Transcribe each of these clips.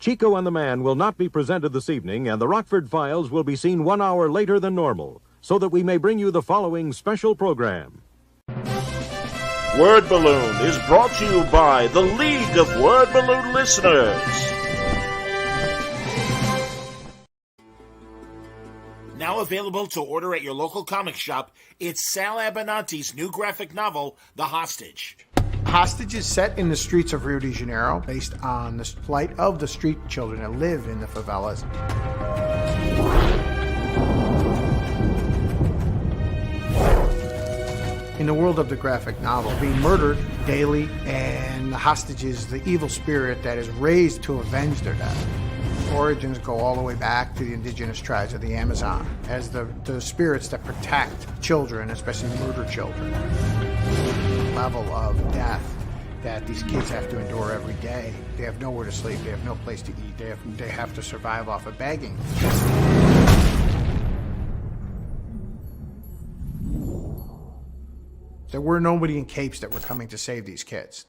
Chico and the Man will not be presented this evening, and the Rockford Files will be seen 1 hour later than normal, so that we may bring you the following special program. Word Balloon is brought to you by the League of Word Balloon Listeners. Now available to order at your local comic shop, it's Sal Abenanti's new graphic novel, The Hostage. Hostage is set in the streets of Rio de Janeiro, based on the plight of the street children that live in the favelas. In the world of the graphic novel, being murdered daily, and the hostage is the evil spirit that is raised to avenge their death. Origins go all the way back to the indigenous tribes of the Amazon as the spirits that protect children, especially murdered children. The level of death that these kids have to endure every day. They have nowhere to sleep. They have no place to eat. They have to survive off of begging. There were nobody in capes that were coming to save these kids.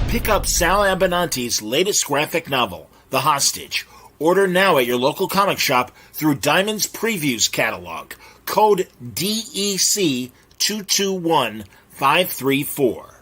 Pick up Sal Abenanti's latest graphic novel, The Hostage. Order now at your local comic shop through Diamond's Previews catalog. Code DEC221534.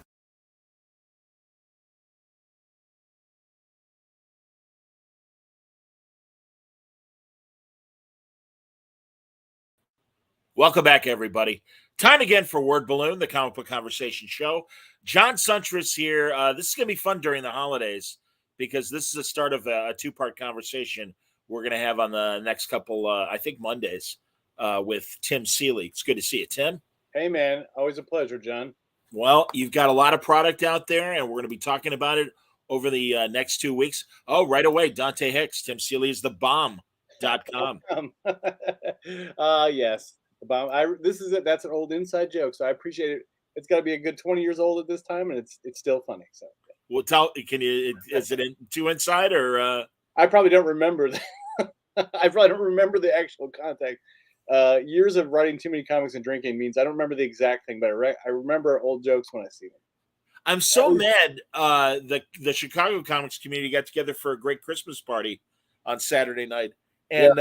Welcome back, everybody. Time again for Word Balloon, the comic book conversation show. John Suntress here. This is going to be fun during the holidays because this is the start of a two-part conversation we're going to have on the next couple, I think, Mondays with Tim Seeley. It's good to see you, Tim. Hey, man. Always a pleasure, John. Well, you've got a lot of product out there, and we're going to be talking about it over the next 2 weeks. Oh, right away, Dante Hicks. Tim Seeley is thebomb.com. Yes. That's an old inside joke, so I appreciate it. It's got to be a good 20 years old at this time, and it's still funny. So, well, is it too inside or? I probably don't remember that. I probably don't remember the actual contact. Years of writing too many comics and drinking means I don't remember the exact thing, but I remember old jokes when I see them. I'm so mad. The Chicago comics community got together for a great Christmas party on Saturday night, and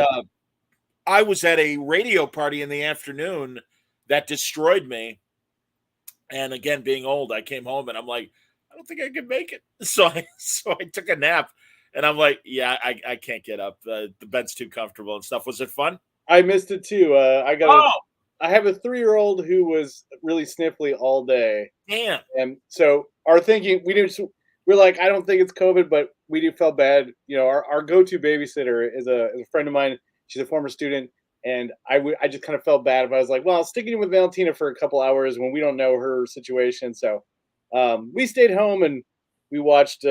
I was at a radio party in the afternoon that destroyed me. And again, being old, I came home and I'm like, I don't think I can make it. So I took a nap, and I'm like, yeah, I can't get up. The bed's too comfortable and stuff. Was it fun? I missed it too. I have a 3-year-old who was really sniffly all day. Damn. And so our thinking, we're like, I don't think it's COVID, but we do felt bad. You know, our go-to babysitter is a friend of mine. She's a former student. And I just kind of felt bad. But I was like, well, I'll stick it in with Valentina for a couple hours when we don't know her situation. So we stayed home and we watched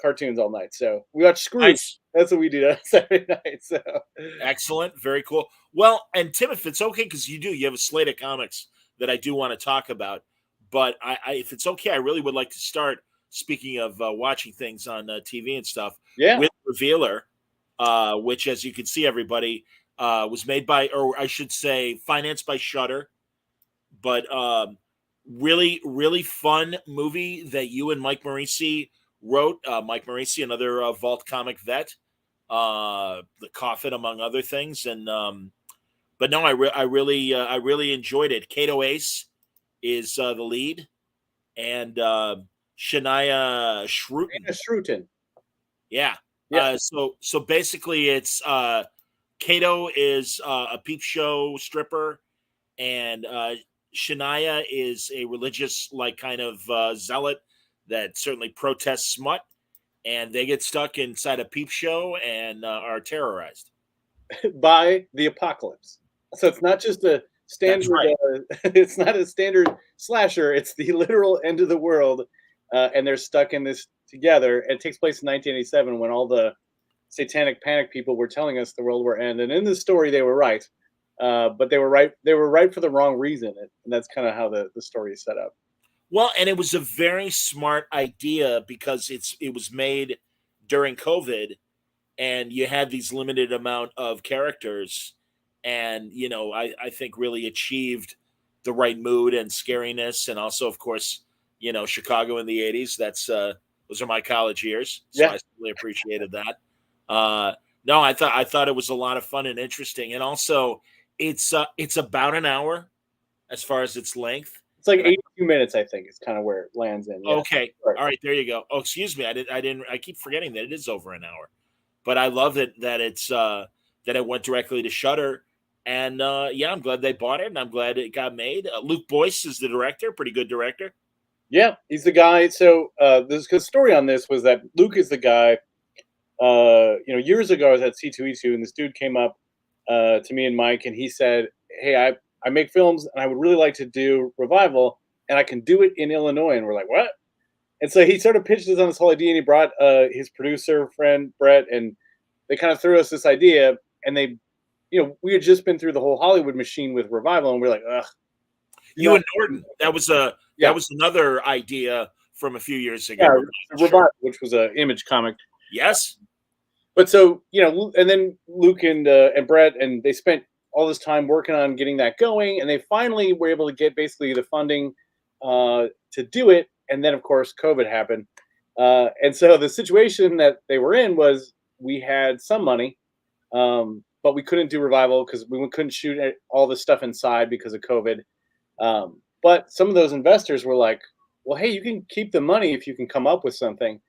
cartoons all night. So we watched Scrooge. Nice. That's what we did on Saturday night. So excellent. Very cool. Well, and Tim, if it's okay, because you have a slate of comics that I do want to talk about. But if it's okay, I really would like to start, speaking of watching things on TV and stuff, with Revealer, which, as you can see, everybody, was made by, or I should say, financed by Shudder, but really, really fun movie that you and Mike Morisi wrote. Mike Morisi, another Vault comic vet, The Coffin, among other things. And but no, I really enjoyed it. Kato Ace is the lead, and Shania Shruten. Yeah. So basically, it's. Kato is a peep show stripper, and Shania is a religious, kind of zealot that certainly protests smut, and they get stuck inside a peep show and are terrorized by the apocalypse. So it's not just a standard. Right. It's not a standard slasher. It's the literal end of the world, and they're stuck in this together. It takes place in 1987 when all the satanic panic people were telling us the world will end, and in this story they were right. but they were right. They were right for the wrong reason, and that's kind of how the story is set up. Well, and it was a very smart idea because it was made during COVID, and you had these limited amount of characters, and I think really achieved the right mood and scariness, and also, of course, Chicago in the '80s. That's those are my college years, so Yeah. I really appreciated that. No, I thought it was a lot of fun and interesting, and also it's about an hour as far as its length. It's like And 82 minutes, I think, is kind of where it lands in. Yeah. okay, Right. all right, there you go. Oh, excuse me, I didn't. I keep forgetting that it is over an hour, but I love it that that it went directly to Shutter, and yeah, I'm glad they bought it, and I'm glad it got made. Luke Boyce is the director, pretty good director. Yeah, he's the guy. So the story on this was that Luke is the guy. Years ago, I was at C2E2, and this dude came up to me and Mike, and he said, "Hey, I make films, and I would really like to do revival, and I can do it in Illinois." And we're like, "What?" And so he sort of pitched us on this whole idea, and he brought his producer friend Brett, and they kind of threw us this idea, and we had just been through the whole Hollywood machine with revival, and we're like, ugh. You and Norton. That was Yeah. that was another idea from a few years ago. Yeah, Revival, which was an Image comic. Yes. But so, and then Luke and Brett, and they spent all this time working on getting that going, and they finally were able to get basically the funding to do it. And then, of course, COVID happened. And so the situation that they were in was we had some money, but we couldn't do revival because we couldn't shoot all the stuff inside because of COVID. But some of those investors were like, well, hey, you can keep the money if you can come up with something.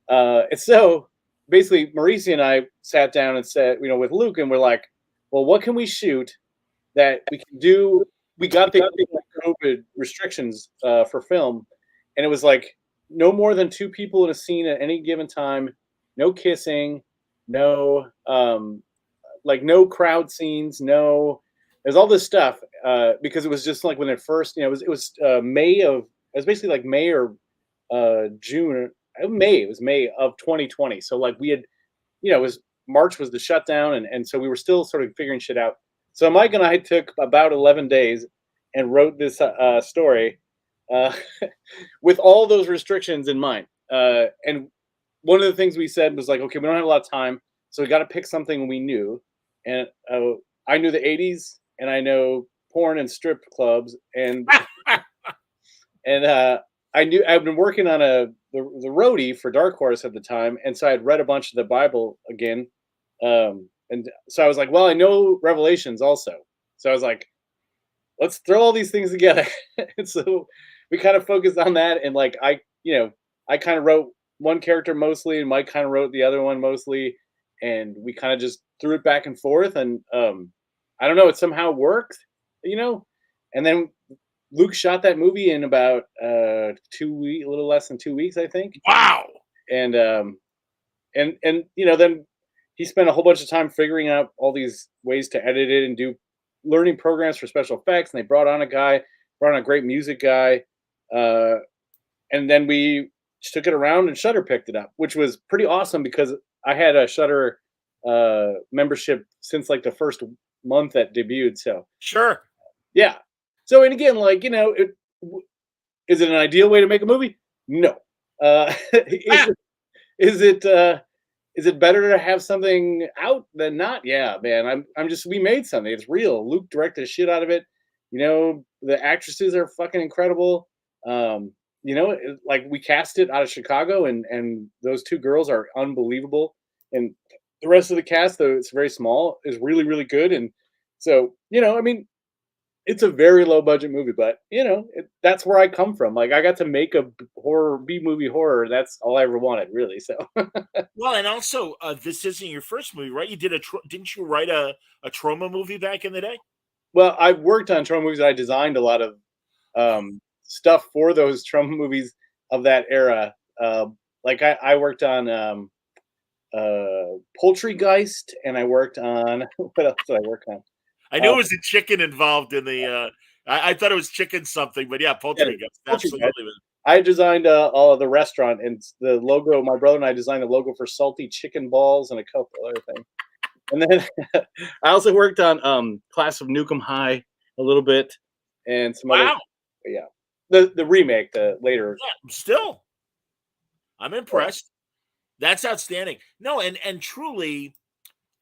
And so basically, Mauricio and I sat down and said, with Luke, and we're like, well, what can we shoot that we can do? We got the COVID restrictions for film, and it was like no more than 2 people in a scene at any given time, no kissing, no no crowd scenes, there's all this stuff because it was just like when it first, it was basically like May or June. It was May of 2020. So like we had, it was March was the shutdown, and so we were still sort of figuring shit out. So Mike and I took about 11 days and wrote this story with all those restrictions in mind. And one of the things we said was like, okay, we don't have a lot of time, so we got to pick something we knew. And I knew the 80s, and I know porn and strip clubs, and I've been working on the roadie for Dark Horse at the time, and so I had read a bunch of the Bible again, and so I was like, well, I know Revelations also, so I was like, let's throw all these things together. And so we kind of focused on that, and like I kind of wrote one character mostly, and Mike kind of wrote the other one mostly, and we kind of just threw it back and forth, and I don't know, it somehow worked, and then Luke shot that movie in about 2 weeks, a little less than 2 weeks, I think. Wow. And then he spent a whole bunch of time figuring out all these ways to edit it and do learning programs for special effects. And they brought on a great music guy. And then we just took it around, and Shudder picked it up, which was pretty awesome because I had a Shudder membership since like the first month that debuted. So Sure. yeah. So, and again, like, is it an ideal way to make a movie? No. Is it better to have something out than not? Yeah, man. We made something. It's real. Luke directed the shit out of it. The actresses are fucking incredible. Like we cast it out of Chicago, and those 2 girls are unbelievable. And the rest of the cast, though it's very small, is really, really good. And so, it's a very low budget movie, but that's where I come from. Like I got to make a B-movie horror. That's all I ever wanted, really. So well, and also this isn't your first movie, right? You did didn't you write a trauma movie back in the day? Well, I've worked on trauma movies. I designed a lot of stuff for those trauma movies of that era. Like I worked on Poultrygeist, and I worked on what else did I work on? I knew it was a chicken involved in the. I thought it was chicken something, but yeah, Poultrygeist. Yeah, Absolutely. I designed all of the restaurant and the logo. My brother and I designed the logo for Salty Chicken Balls and a couple other things. And then I also worked on Class of Nukem High a little bit, and some other. Wow. Yeah, the remake, the later. Yeah, still, I'm impressed. That's outstanding. No, and truly,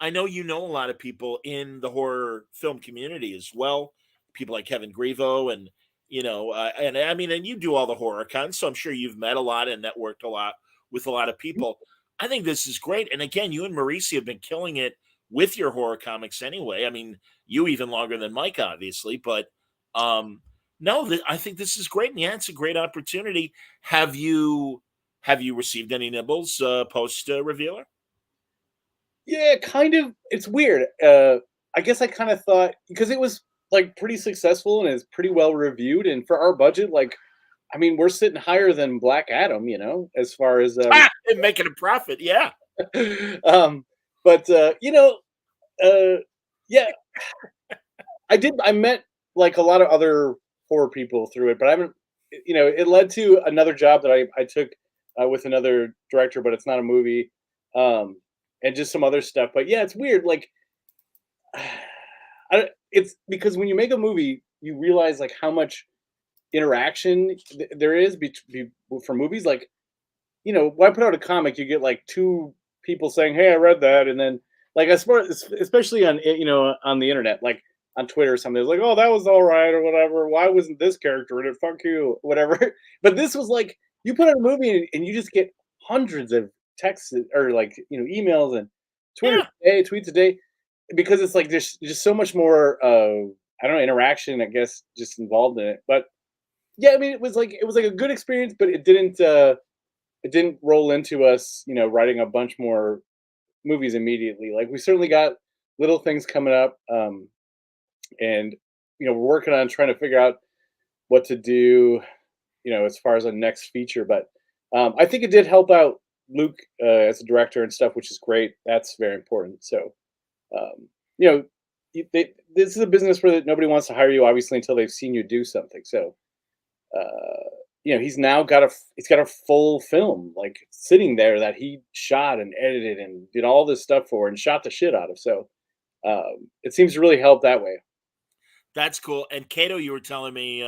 I know you know a lot of people in the horror film community as well. People like Kevin Grivo, and and I mean, and you do all the horror cons, so I'm sure you've met a lot and networked a lot with a lot of people. I think this is great. And again, you and Mauricio have been killing it with your horror comics anyway. I mean, you even longer than Mike, obviously, but no, I think this is great. And yeah, it's a great opportunity. Have you received any nibbles post revealer? Yeah, kind of. It's weird. I guess I kind of thought because it was like pretty successful and it's pretty well reviewed, and for our budget, like, I mean, we're sitting higher than Black Adam, as far as And making a profit, yeah. um, but uh, yeah, I met like a lot of other horror people through it, but I haven't. It led to another job that I took with another director, but it's not a movie, and just some other stuff. But yeah, it's weird. Like, it's because when you make a movie, you realize like how much interaction there is for movies. Like, when I put out a comic, you get like two people saying, "Hey, I read that," and then like I suppose, especially on on the internet, like on Twitter or something, it's like, "Oh, that was all right" or whatever. Why wasn't this character in it? Fuck you, whatever. But this was like you put out a movie and you just get hundreds of texts or like emails and Yeah. tweets a day, because it's like there's just so much more I don't know, interaction, I guess, just involved in it. But yeah, I mean, it was like a good experience, but it didn't roll into us, writing a bunch more movies immediately. Like we certainly got little things coming up, and we're working on trying to figure out what to do, as far as a next feature. But I think it did help out Luke as a director and stuff, which is great. That's very important. So, um, you know, this is a business where nobody wants to hire you, obviously, until they've seen you do something. So, he's got a full film like sitting there that he shot and edited and did all this stuff for and shot the shit out of. So it seems to really help that way. That's cool. And Kato, you were telling me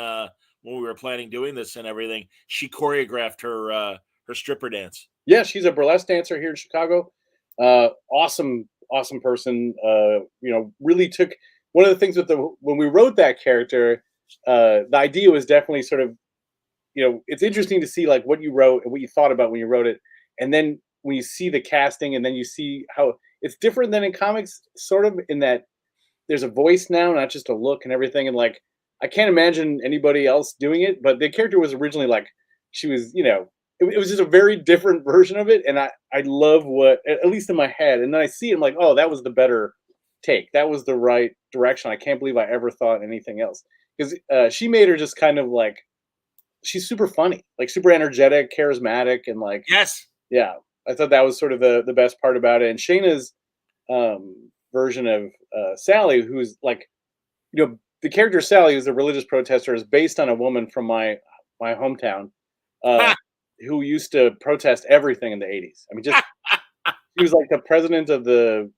when we were planning doing this and everything, she choreographed her stripper dance. Yeah, she's a burlesque dancer here in Chicago. Awesome, awesome person. Really took one of the things when we wrote that character. The idea was definitely sort of, it's interesting to see like what you wrote and what you thought about when you wrote it, and then when you see the casting, and then you see how it's different than in comics, sort of in that there's a voice now, not just a look and everything. And like, I can't imagine anybody else doing it, but the character was originally like, she was, it was just a very different version of it. And I love at least in my head. And then I see it, I'm like, oh, that was the better take. That was the right direction. I can't believe I ever thought anything else. Because she made her just kind of like, she's super funny, like super energetic, charismatic. And like, Yes. yeah, I thought that was sort of the best part about it. And Shayna's version of Sally, who's like, the character Sally, who's a religious protester, is based on a woman from my hometown who used to protest everything in the 80s. I mean, just she was like the president of the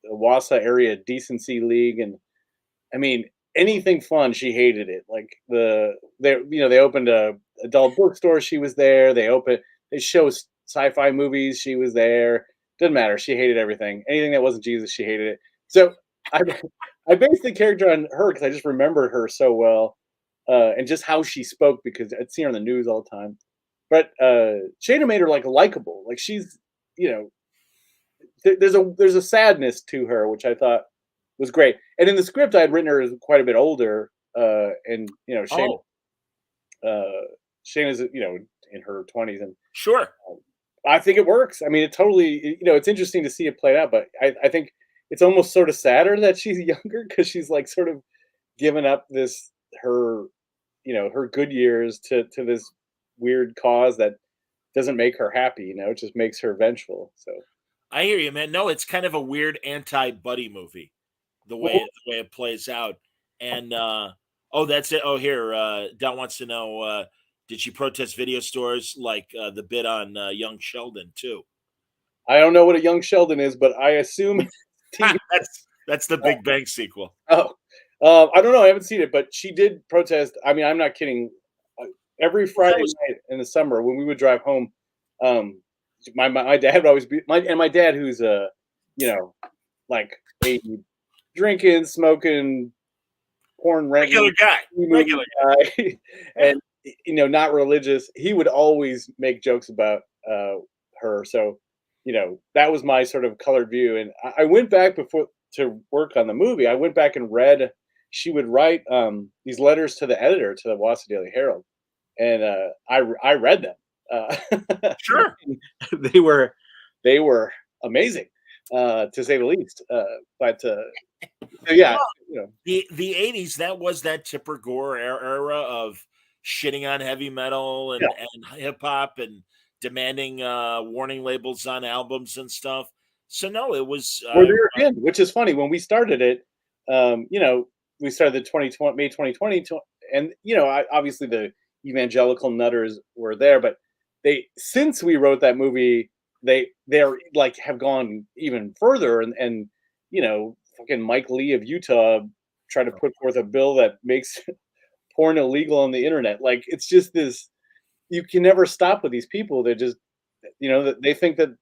Wausau Area Decency League, and I mean, anything fun, she hated it. Like they opened a adult bookstore, she was there. They show sci-fi movies, she was there. Didn't matter. She hated everything. Anything that wasn't Jesus, she hated it. So I based the character on her because I just remembered her so well, and just how she spoke because I'd seen her on the news all the time. But Shayna made her like likable. Like she's, there's a sadness to her, which I thought was great. And in the script, I had written her as quite a bit older, and Shayna, Shayna's in her 20s, and Sure. I think it works. I mean, it totally, it's interesting to see it played out, but I think it's almost sort of sadder that she's younger because she's like sort of given up her good years to this weird cause that doesn't make her happy. It just makes her vengeful. So I hear you, man. No, it's kind of a weird anti-buddy movie, the way it plays out. And that's it. Oh, here, Don wants to know, did she protest video stores like the bit on Young Sheldon too? I don't know what a Young Sheldon is, but I assume TV. That's the Big Bang sequel. Oh, I don't know. I haven't seen it, but she did protest. I mean, I'm not kidding. Every Friday night in the summer when we would drive home, my dad would always be my dad, who's like a drinking, smoking, porn renting Regular guy, and not religious. He would always make jokes about her. So that was my sort of colored view. And I went back before to work on the movie. I went back and read. She would write these letters to the editor, to the Wausau Daily Herald, and I read them. Sure, they were amazing, to say the least. But yeah, the 80s, that was that Tipper Gore era of shitting on heavy metal and hip hop and demanding warning labels on albums and stuff. So no, it was we're there again, which is funny. When we started it, we started the May 2020, and obviously the evangelical nutters were there, but since we wrote that movie, they're like have gone even further, and fucking Mike Lee of Utah tried to put forth a bill that makes porn illegal on the internet. Like, it's just this, you can never stop with these people. They're just, they think that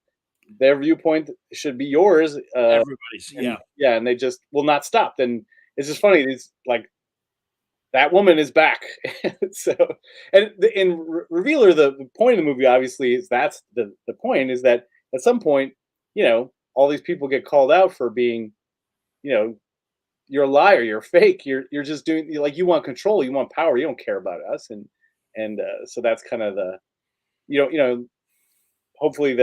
their viewpoint should be yours. Everybody's, and they just will not stop. And it's just funny. It's like, that woman is back. So, and in Revealer, the point of the movie, obviously, is that's the point, is that at some point, all these people get called out for being, you're a liar, you're fake, you're just doing, like, you want control, you want power, you don't care about us. And so that's kind of the, hopefully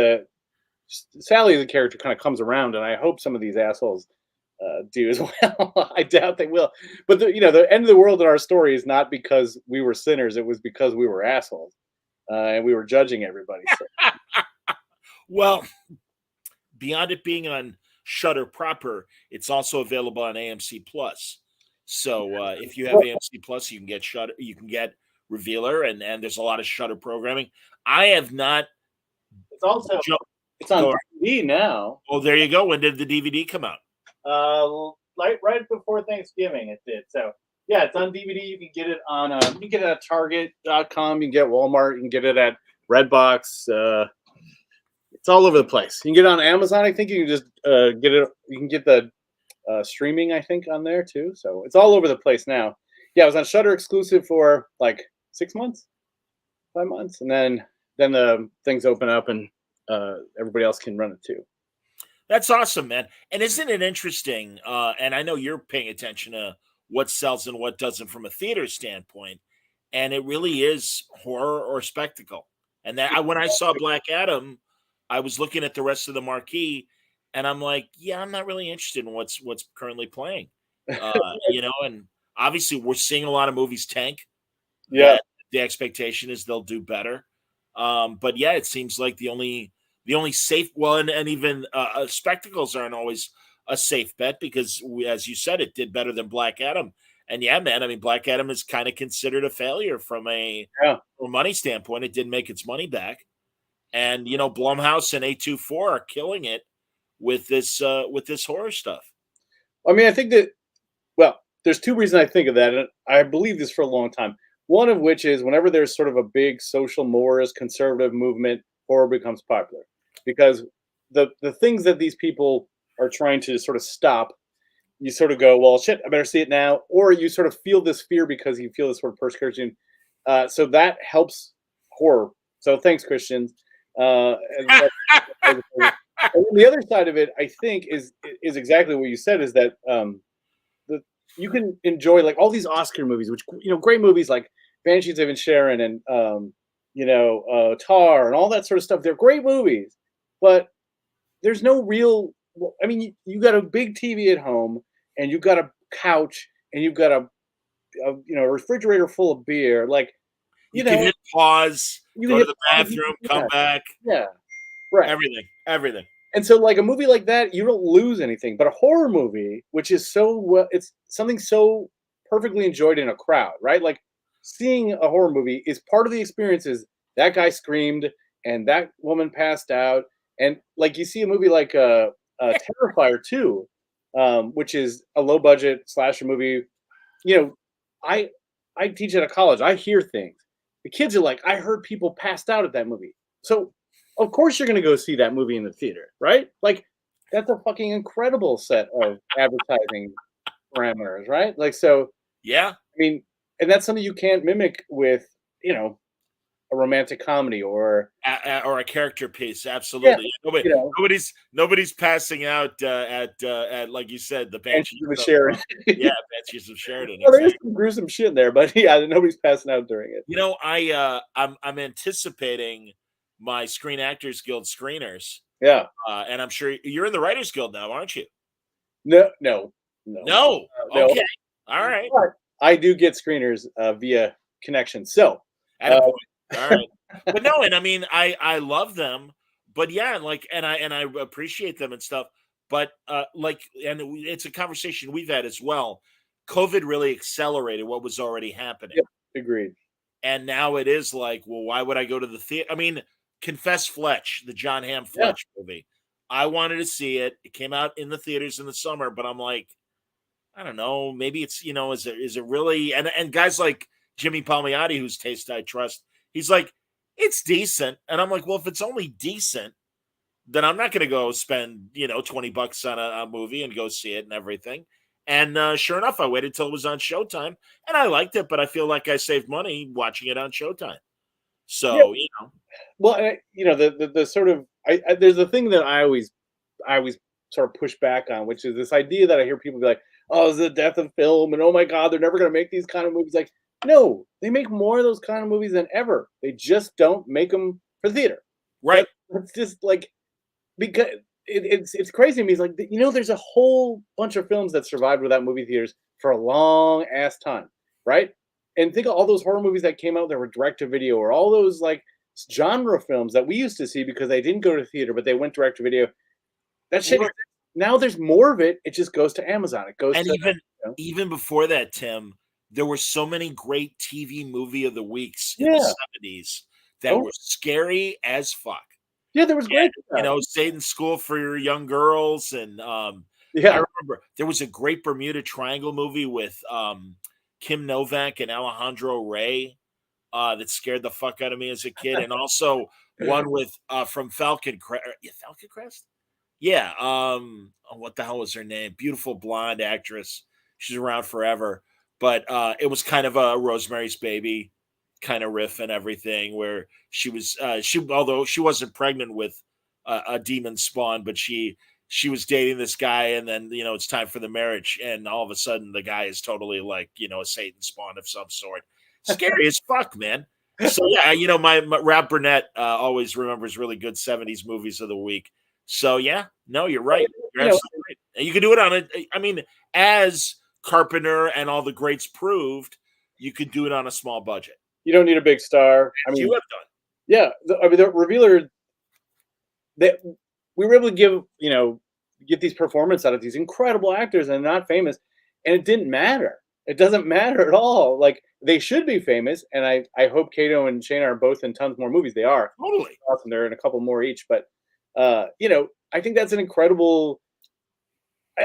Sally, the character, kind of comes around, and I hope some of these assholes do as well. I doubt they will. But the end of the world in our story is not because we were sinners. It was because we were assholes, and we were judging everybody. So. Well, beyond it being on Shudder proper, it's also available on AMC Plus. So if you have AMC Plus, you can get Shudder, you can get Revealer, and there's a lot of Shudder programming. I have not. It's also it's on DVD now. Oh, there you go. When did the DVD come out? Right before Thanksgiving it did. So yeah, it's on DVD. You can get it on you can get it at Target.com, you can get Walmart, you can get it at Redbox. It's all over the place. You can get it on Amazon. I think you can just get it. You can get the streaming, I think, on there too. So it's all over the place now. Yeah, it was on Shudder exclusive for like 6 months, 5 months, and then the things open up and everybody else can run it too. That's awesome, man. And isn't it interesting? And I know you're paying attention to what sells and what doesn't from a theater standpoint. And it really is horror or spectacle. And that when I saw Black Adam, I was looking at the rest of the marquee, and I'm like, yeah, I'm not really interested in what's currently playing. And obviously we're seeing a lot of movies tank. Yeah. The expectation is they'll do better. But yeah, it seems like the only safe one, and even spectacles aren't always a safe bet, because as you said, it did better than Black Adam. And yeah, man, I mean, Black Adam is kind of considered a failure from a money standpoint. It didn't make its money back. And, Blumhouse and A24 are killing it with this horror stuff. I mean, I think that, there's two reasons I think of that. And I believe this for a long time. One of which is whenever there's sort of a big social moralist conservative movement, horror becomes popular, because the things that these people are trying to sort of stop, you sort of go, well, shit, I better see it now. Or you sort of feel this fear because you feel this sort of persecution. So that helps horror. So thanks, Christians. And the other side of it, I think, is exactly what you said, is that you can enjoy like all these Oscar movies, which, great movies like Banshees of Inisherin and Tar and all that sort of stuff. They're great movies, but there's no real. I mean, you got a big TV at home, and you've got a couch, and you've got a refrigerator full of beer. Like, you can hit pause, go to the bathroom, come back. Yeah, right. Everything. And so, like, a movie like that, you don't lose anything. But a horror movie, which is it's something so perfectly enjoyed in a crowd, right? Like, seeing a horror movie is part of the experience. Is that guy screamed and that woman passed out, and like you see a movie like Terrifier 2, which is a low budget slasher movie. You know, I teach at a college. I hear things. The kids are like, I heard people passed out at that movie. So of course you're going to go see that movie in the theater, right? Like that's a fucking incredible set of advertising parameters, right? Like so. Yeah. I mean, and that's something you can't mimic with a romantic comedy or Or a character piece, yeah, absolutely. you know, Nobody's passing out at like you said, the Banshees with of Sharon. yeah, Banshees of Sheridan. Well, there's Exactly. some gruesome shit in there, but yeah, nobody's passing out during it. You know, I'm anticipating my Screen Actors Guild screeners, Yeah. and I'm sure you're in the Writers Guild now, aren't you? No. No. No. Okay. All right. But I do get screeners via connection. So, At a point. All right. But no, and I mean, I love them, but yeah, like, and I appreciate them and stuff. But like, and it's a conversation we've had as well. COVID really accelerated what was already happening. yep, agreed. And now it is like, well, why would I go to the theater? I mean, Confess Fletch, the John Hamm Yeah. Fletch movie. I wanted to see it. It came out in the theaters in the summer, but I'm like, I don't know. Maybe it's, is it really? And guys like Jimmy Palmiotti, whose taste I trust, he's like, it's decent. And I'm like, well, if it's only decent, then I'm not going to go spend, $20 on a movie and go see it and everything. And sure enough, I waited till it was on Showtime, and I liked it, but I feel like I saved money watching it on Showtime. So, Well, the sort of there's a thing that I always sort of push back on, which is this idea that I hear people be like, "Oh, it's the death of film," and "Oh my God, they're never going to make these kind of movies." Like, no, they make more of those kind of movies than ever. They just don't make them for theater, right? It's just like because it's crazy to me. It's like there's a whole bunch of films that survived without movie theaters for a long ass time, right? And think of all those horror movies that came out that were direct to video, or all those like genre films that we used to see because they didn't go to theater but they went direct to video. That shit. Now there's more of it. It just goes to Amazon. It goes and to even before that, Tim, there were so many great TV movie of the weeks in Yeah. the 70s that were scary as fuck. Yeah, there was great. Satan's School for Your Young Girls, and I remember there was a great Bermuda Triangle movie with Kim Novak and Alejandro Rey that scared the fuck out of me as a kid, and also one with from Falcon Crest. Yeah, what the hell was her name? Beautiful blonde actress. She's around forever, but it was kind of a Rosemary's Baby kind of riff and everything, where she was although she wasn't pregnant with a demon spawn, but she was dating this guy, and then it's time for the marriage, and all of a sudden the guy is totally like a Satan spawn of some sort. Scary as fuck, man. So yeah, my Rob Burnett always remembers really good 70s movies of the week. So yeah, no, you're right. You're absolutely right. And you can do it on it. I mean, as Carpenter and all the greats proved, you could do it on a small budget. You don't need a big star. I mean, you have done. Yeah, the Revealer. That we were able to get these performances out of these incredible actors and not famous, and it didn't matter. It doesn't matter at all. Like they should be famous, and I hope Kato and Shane are both in tons more movies. They are totally awesome. They're in a couple more each, but I think that's an incredible.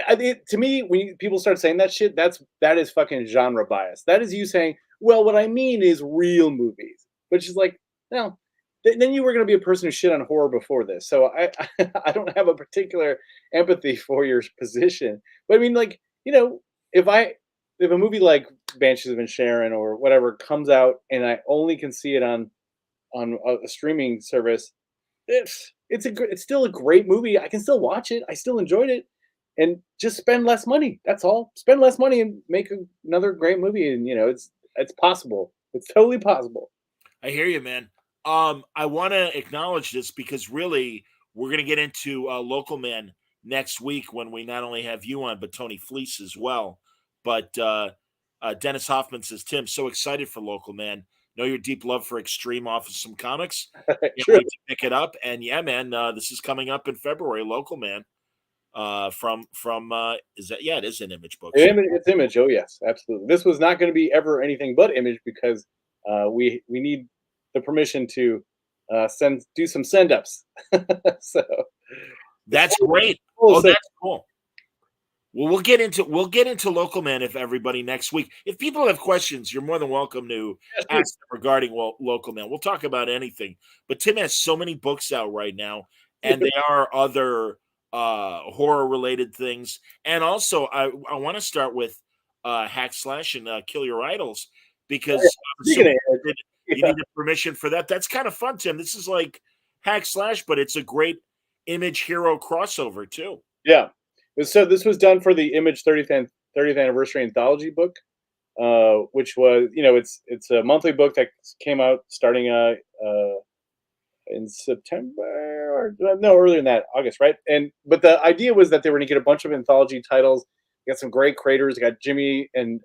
I think to me, when people start saying that shit, that is fucking genre bias. That is you saying, well, what I mean is real movies, which is like, no. Then you were going to be a person who shit on horror before this, so I don't have a particular empathy for your position. But I mean, like if a movie like Banshees of Inisherin or whatever comes out and I only can see it on a streaming service, it's still a great movie. I can still watch it. I still enjoyed it, and just spend less money. That's all. Spend less money and make another great movie. And it's possible. It's totally possible. I hear you, man. I want to acknowledge this because really we're going to get into Local Man next week when we not only have you on, but Tony Fleece as well. But Dennis Hoffman says, Tim, so excited for Local Man. Know your deep love for Extreme Awesome Comics. Can't wait to pick it up. And yeah, man, this is coming up in February, Local Man. From is that? Yeah, it is an Image book. It's Image. Oh yes, absolutely. This was not going to be ever anything but Image because we need the permission to do some send ups. So that's great. Cool. Oh, that's cool. Well, we'll get into Local Man if everybody next week. If people have questions, you're more than welcome to Yes, please. ask them regarding Local Man. We'll talk about anything. But Tim has so many books out right now, and they are other horror related things. And also, I want to start with Hack Slash and Kill Your Idols because I'm Speaking assuming of it, you need a permission for that. That's kind of fun, Tim. This is like Hack Slash, but it's a great Image hero crossover too. yeah. So this was done for the Image 30th anniversary anthology book, which was, it's a monthly book that came out starting in September, or no, earlier than that, August, right? But the idea was that they were going to get a bunch of anthology titles. They got some great creators. They got Jimmy and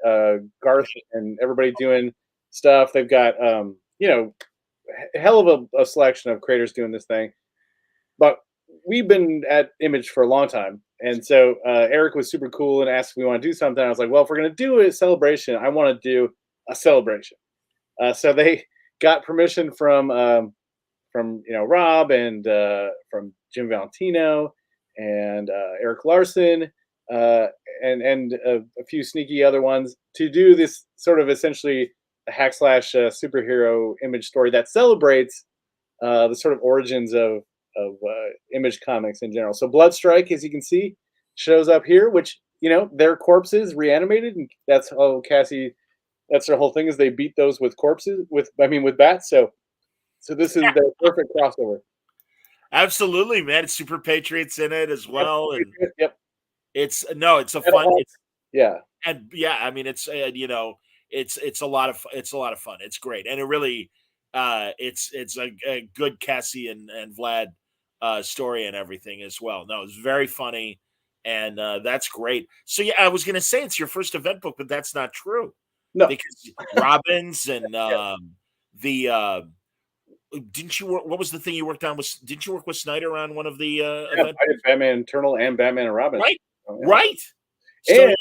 Garth and everybody doing stuff. They've got a hell of a selection of creators doing this thing. But we've been at Image for a long time, and so Eric was super cool and asked if we want to do something. I was like, well, if we're going to do a celebration, I want to do a celebration. So they got permission from Rob and from Jim Valentino and Eric Larson and a few sneaky other ones to do this sort of essentially a hack slash superhero Image story that celebrates the sort of origins of Image comics in general. So Bloodstrike, as you can see, shows up here, which their corpses reanimated, and that's how Cassie. That's their whole thing, is they beat those with corpses with bats. So this is the perfect crossover. Absolutely, man. Super Patriots in it as well, and yep. It's a fun. Yeah, and yeah, I mean, it's it's a lot of fun. It's great, and it really it's a good Cassie and Vlad story and everything as well. No, it's very funny, and that's great. So yeah, I was gonna say it's your first event book, but that's not true. No, because Robbins and the didn't you work? What was the thing you worked on? Didn't you work with Snyder on one of the events? I did Batman Eternal and Batman and Robin. Right, yeah. Right. So and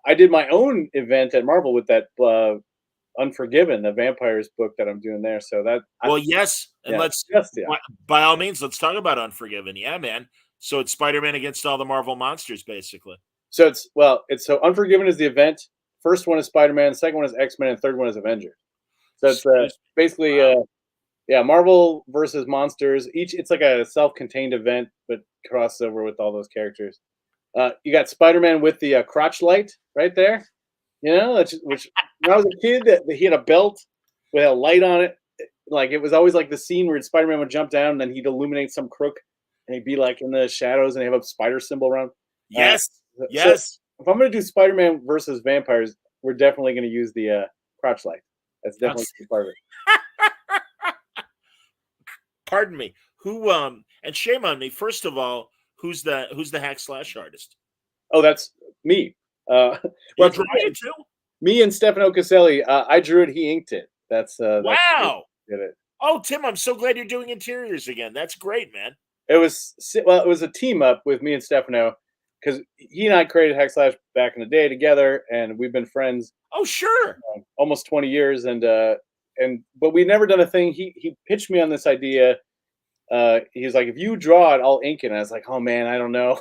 I did my own event at Marvel with that Unforgiven, the vampires book that I'm doing there. So that yes, and let's by all means let's talk about Unforgiven. Yeah, man. So it's Spider-Man against all the Marvel monsters, basically. So it's Unforgiven is the event. First one is Spider-Man, second one is X-Men, and third one is Avengers. So it's basically Marvel versus monsters. It's like a self-contained event, but crossover with all those characters. You got Spider-Man with the crotch light right there. Which when I was a kid, he had a belt with a light on it. Like, it was always like the scene where Spider-Man would jump down and then he'd illuminate some crook and he'd be like in the shadows and have a spider symbol around. Yes. So if I'm going to do Spider-Man versus vampires, we're definitely going to use the crotch light. That's definitely part of it. Pardon me. Who and shame on me. First of all, who's the hack slash artist? Oh, that's me. Well, drawing it too. Me and Stefano Caselli. I drew it. He inked it. Wow. Did it. Oh, Tim, I'm so glad you're doing interiors again. That's great, man. It was a team up with me and Stefano, because he and I created Hack Slash back in the day together, and we've been friends. Oh, sure. Almost 20 years, but we'd never done a thing. He pitched me on this idea. He was like, "If you draw it, I'll ink it." And I was like, "Oh man, I don't know."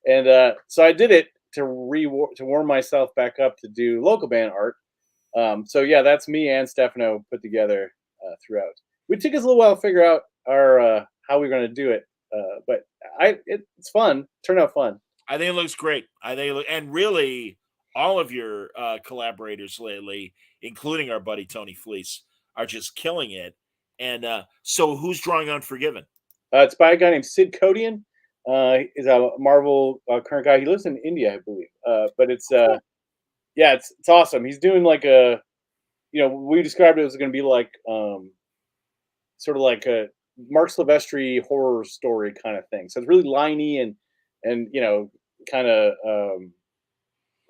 And so I did it to warm myself back up to do local band art. So yeah, that's me and Stefano put together throughout. It took us a little while to figure out our how we're going to do it, but it's fun. Turned out fun. I think it looks great. And really, all of your collaborators lately, including our buddy Tony Fleece, are just killing it. And so, who's drawing Unforgiven? It's by a guy named Sid Kodian. He's a Marvel current guy. He lives in India, I believe. But it's it's awesome. He's doing like we described it as going to be like sort of like a Mark Silvestri horror story kind of thing. So it's really liney and kind of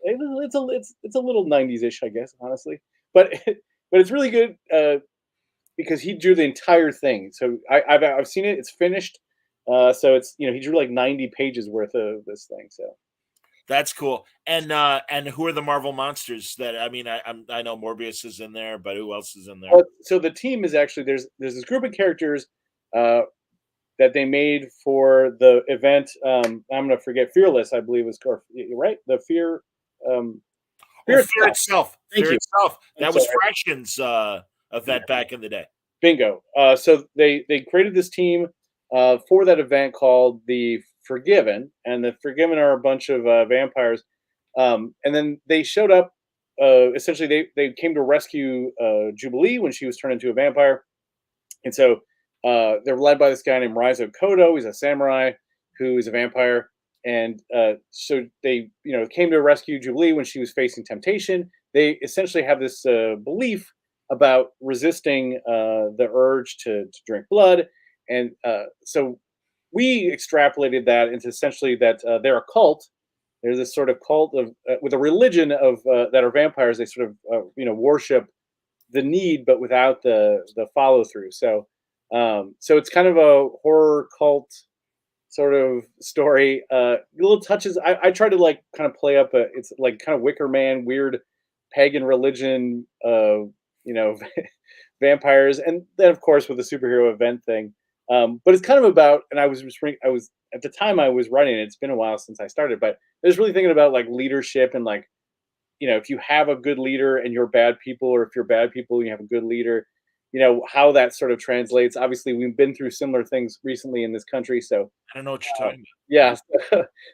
it's a little 90s-ish, I guess, honestly. But it's really good because he drew the entire thing. So I've seen it. It's finished. So it's he drew like 90 pages worth of this thing. So that's cool. And who are the Marvel monsters? That I know Morbius is in there, but who else is in there? So the team is actually there's this group of characters. that they made for the event. I'm gonna forget Fearless, I believe was right. The Fear, Oh, Fear Fear itself. Itself. Thank Fear you. Itself. I'm That was sorry. Fraction's event back in the day. Bingo. So they created this team for that event called the Forgiven, and the Forgiven are a bunch of vampires. And then they showed up. Essentially, they came to rescue Jubilee when she was turned into a vampire, and so they're led by this guy named Raizo Kodo. He's a samurai who is a vampire, and so they came to rescue Jubilee when she was facing temptation. They essentially have this belief about resisting the urge to drink blood, and so we extrapolated that into essentially that they're a cult. There's this sort of cult of with a religion of that are vampires. They sort of worship the need, but without the follow through. So it's kind of a horror cult sort of story. Little touches. I try to like kind of play up it's like kind of Wicker Man, weird pagan religion. Vampires, and then of course with the superhero event thing. But it's kind of about, and I was at the time I was writing it. It's been a while since I started, but I was really thinking about like leadership and like if you have a good leader and you're bad people, or if you're bad people and you have a good leader, how that sort of translates. Obviously, we've been through similar things recently in this country, so I don't know what you're talking yeah.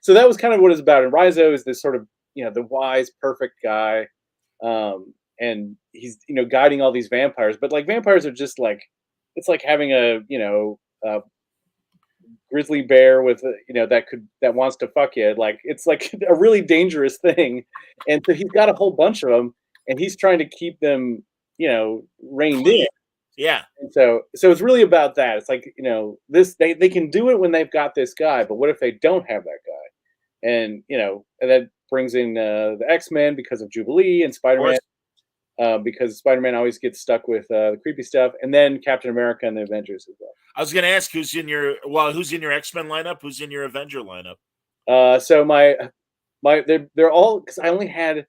So that was kind of what it's about. And Rizzo is this sort of the wise, perfect guy, and he's guiding all these vampires. But like vampires are just like it's like having a grizzly bear with that wants to fuck you. Like it's like a really dangerous thing, and so he's got a whole bunch of them, and he's trying to keep them reined in. about. Yeah. And so it's really about that. It's like this they can do it when they've got this guy, but what if they don't have that guy? And and that brings in the X-Men because of Jubilee, and Of Spider-Man course. because Spider-Man always gets stuck with the creepy stuff, and then Captain America and the Avengers as well. I was going to ask who's in your X-Men lineup? Who's in your Avenger lineup? So they're all, because I only had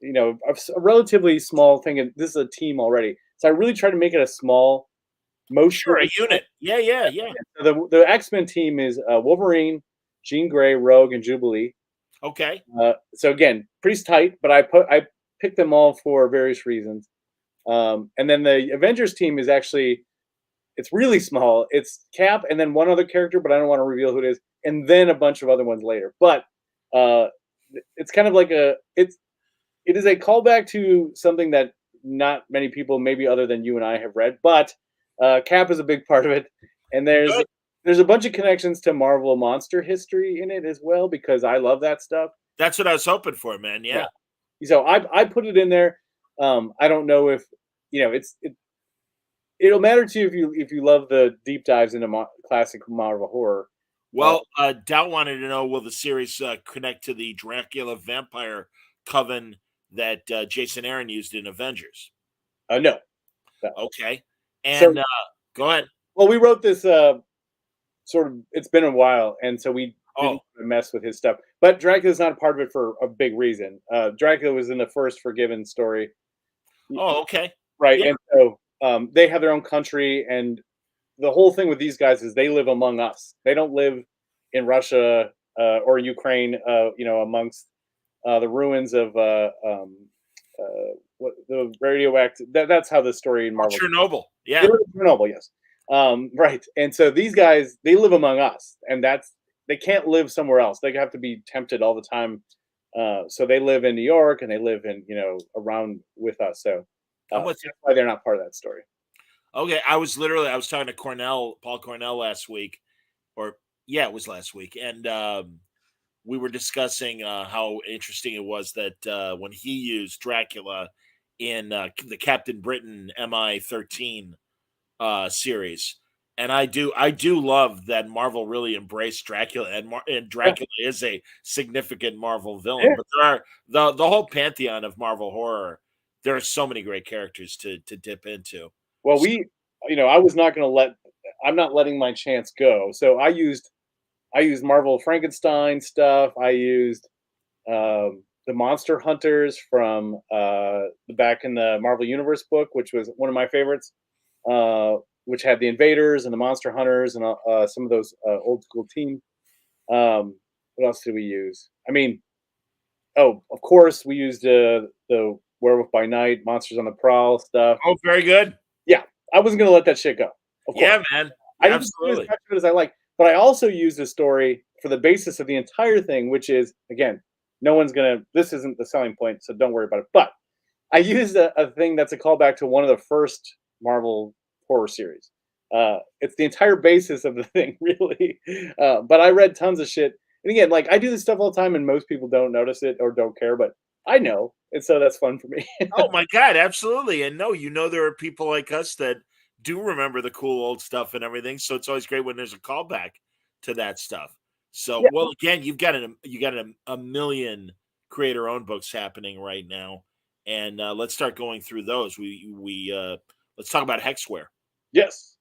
a relatively small thing, and this is a team already. So I really tried to make it a small, Sure, mostly a unit. Yeah. So the X-Men team is Wolverine, Jean Grey, Rogue, and Jubilee. Okay. So again, pretty tight, but I picked them all for various reasons. And then the Avengers team is actually it's really small. It's Cap and then one other character, but I don't want to reveal who it is, and then a bunch of other ones later. But uh, it's kind of like it is a callback to something that not many people, maybe other than you and I, have read. But Cap is a big part of it, and Good. there's a bunch of connections to Marvel monster history in it as well, because I love that stuff. That's what I was hoping for, man. Yeah. So I put it in there. I don't know if it'll matter to you if you love the deep dives into classic Marvel horror. Well, Dow wanted to know, will the series connect to the Dracula vampire coven that Jason Aaron used in Avengers? No. Okay. So And go ahead. well, we wrote this sort of. It's been a while, and so we didn't mess with his stuff. But Dracula's not a part of it for a big reason. Dracula was in the first Forgiven story. Oh, okay. Right, Yeah. and so they have their own country, and the whole thing with these guys is they live among us. They don't live in Russia or Ukraine, amongst the ruins of what the radioactive. That's how the story in Marvel. Chernobyl. They Yeah. live in Chernobyl, yes. Right, and so these guys they live among us, and they can't live somewhere else. They have to be tempted all the time. So they live in New York, and they live in around with us. So I'm with that's you. why they're not part of that story. Okay. I was talking to Paul Cornell last week, or yeah, it was last week. And we were discussing how interesting it was that when he used Dracula in the Captain Britain MI13 series. And I do love that Marvel really embraced Dracula, and Dracula is a significant Marvel villain. Yeah. But there are the whole pantheon of Marvel horror. There are so many great characters to dip into. Well, So, I was not going to I'm not letting my chance go. So I used Marvel Frankenstein stuff. I used the Monster Hunters from the back in the Marvel Universe book, which was one of my favorites. which had the Invaders and the Monster Hunters and some of those old school team. What else did we use? I mean, oh, of course, we used the Werewolf by Night, Monsters on the Prowl stuff. Oh, very good. Yeah, I wasn't gonna let that shit go. Of course. Yeah, man. I didn't do as Absolutely. much of it as I like, but I also used the story for the basis of the entire thing, which is again, no one's gonna. This isn't the selling point, so don't worry about it. But I used a thing that's a callback to one of the first Marvel horror series. It's the entire basis of the thing, really. But I read tons of shit, and again, like I do this stuff all the time, and most people don't notice it or don't care, but I know, and so that's fun for me. Oh my God, absolutely. And no, there are people like us that do remember the cool old stuff and everything. So it's always great when there's a callback to that stuff. So, Yeah. well, again, a million creator-owned books happening right now, and let's start going through those. Let's talk about Hexware. Yes.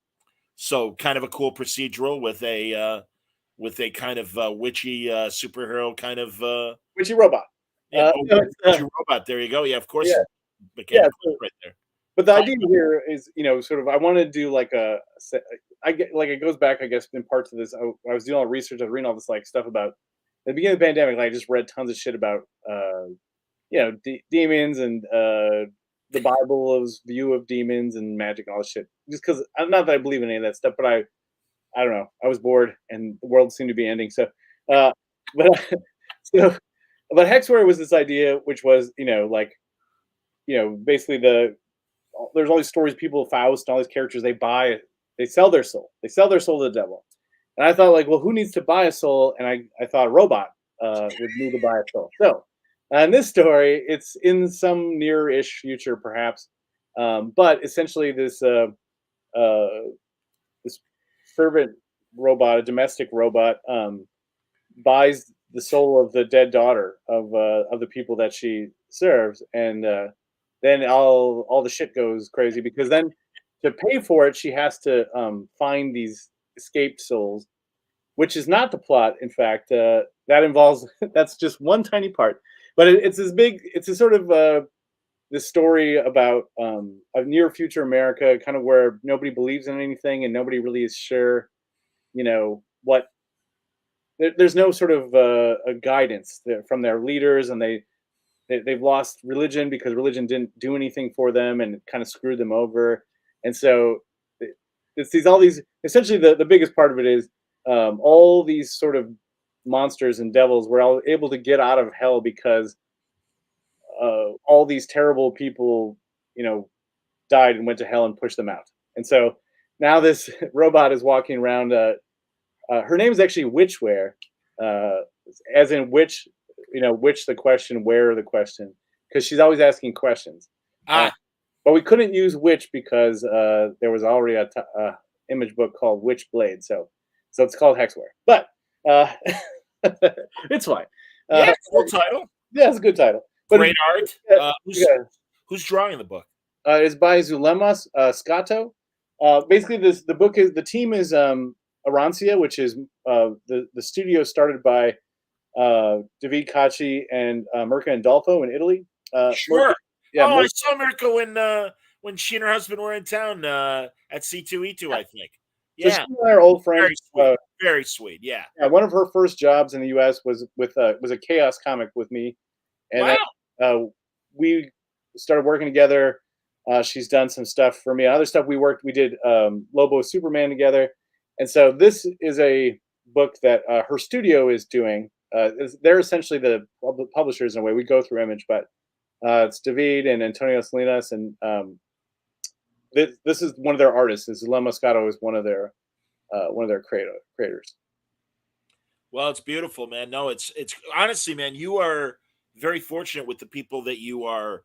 So, kind of a cool procedural with a kind of witchy superhero kind of Witchy robot. yeah, No, it's, witchy robot. There you go. Yeah, of course. Yeah. Mechanical So- right there. But the idea here is, sort of, I want to do like I get like it goes back, I guess, in part to this. I was doing all the research, I was reading all this like stuff about at the beginning of the pandemic. Like, I just read tons of shit about, demons and the Bible's view of demons and magic and all this shit. Just because, not that I believe in any of that stuff, but I don't know. I was bored and the world seemed to be ending. So, but so, but Hexware was this idea, which was, basically there's all these stories, people, Faust and all these characters, they sell their soul. They sell their soul to the devil. And I thought, like, well, who needs to buy a soul? And I thought a robot would need to buy a soul. So in this story, it's in some near-ish future, perhaps. But essentially this servant robot, a domestic robot, buys the soul of the dead daughter of the people that she serves, and then all the shit goes crazy because then to pay for it, she has to find these escaped souls, which is not the plot. In fact, that involves that's just one tiny part, but it's a sort of this story about a near future America, kind of where nobody believes in anything and nobody really is sure, what. There's no sort of a guidance from their leaders, and they've lost religion because religion didn't do anything for them and it kind of screwed them over. And so it's all these, essentially the biggest part of it is all these sort of monsters and devils were all able to get out of hell because all these terrible people, died and went to hell and pushed them out. And so now this robot is walking around. Her name is actually Witchware, as in which the question, where the question, because she's always asking questions. But we couldn't use witch because there was already a image book called Witchblade, so it's called Hexware. But it's fine. Yeah, cool title. Yeah, it's a good title. But Great art. Who's drawing the book? It's by Zulema Scato. Basically, the team is Arancia, which is the studio started by David Cacci and Mirka Andolfo in Italy. Sure. Yeah, I saw Mirka when she and her husband were in town at C2E2, I think. Yeah, so she and I are old friends. Very sweet. Very sweet. Yeah. One of her first jobs in the U.S. was a Chaos comic with me, and we started working together. She's done some stuff for me. Other stuff we did Lobo Superman together, and so this is a book that her studio is doing. They're essentially the publishers in a way. We go through Image, but it's David and Antonio Salinas, and this is one of their artists. Zulema Moscato is one of their creators. Well, it's beautiful, man. No, it's honestly, man, you are very fortunate with the people that you are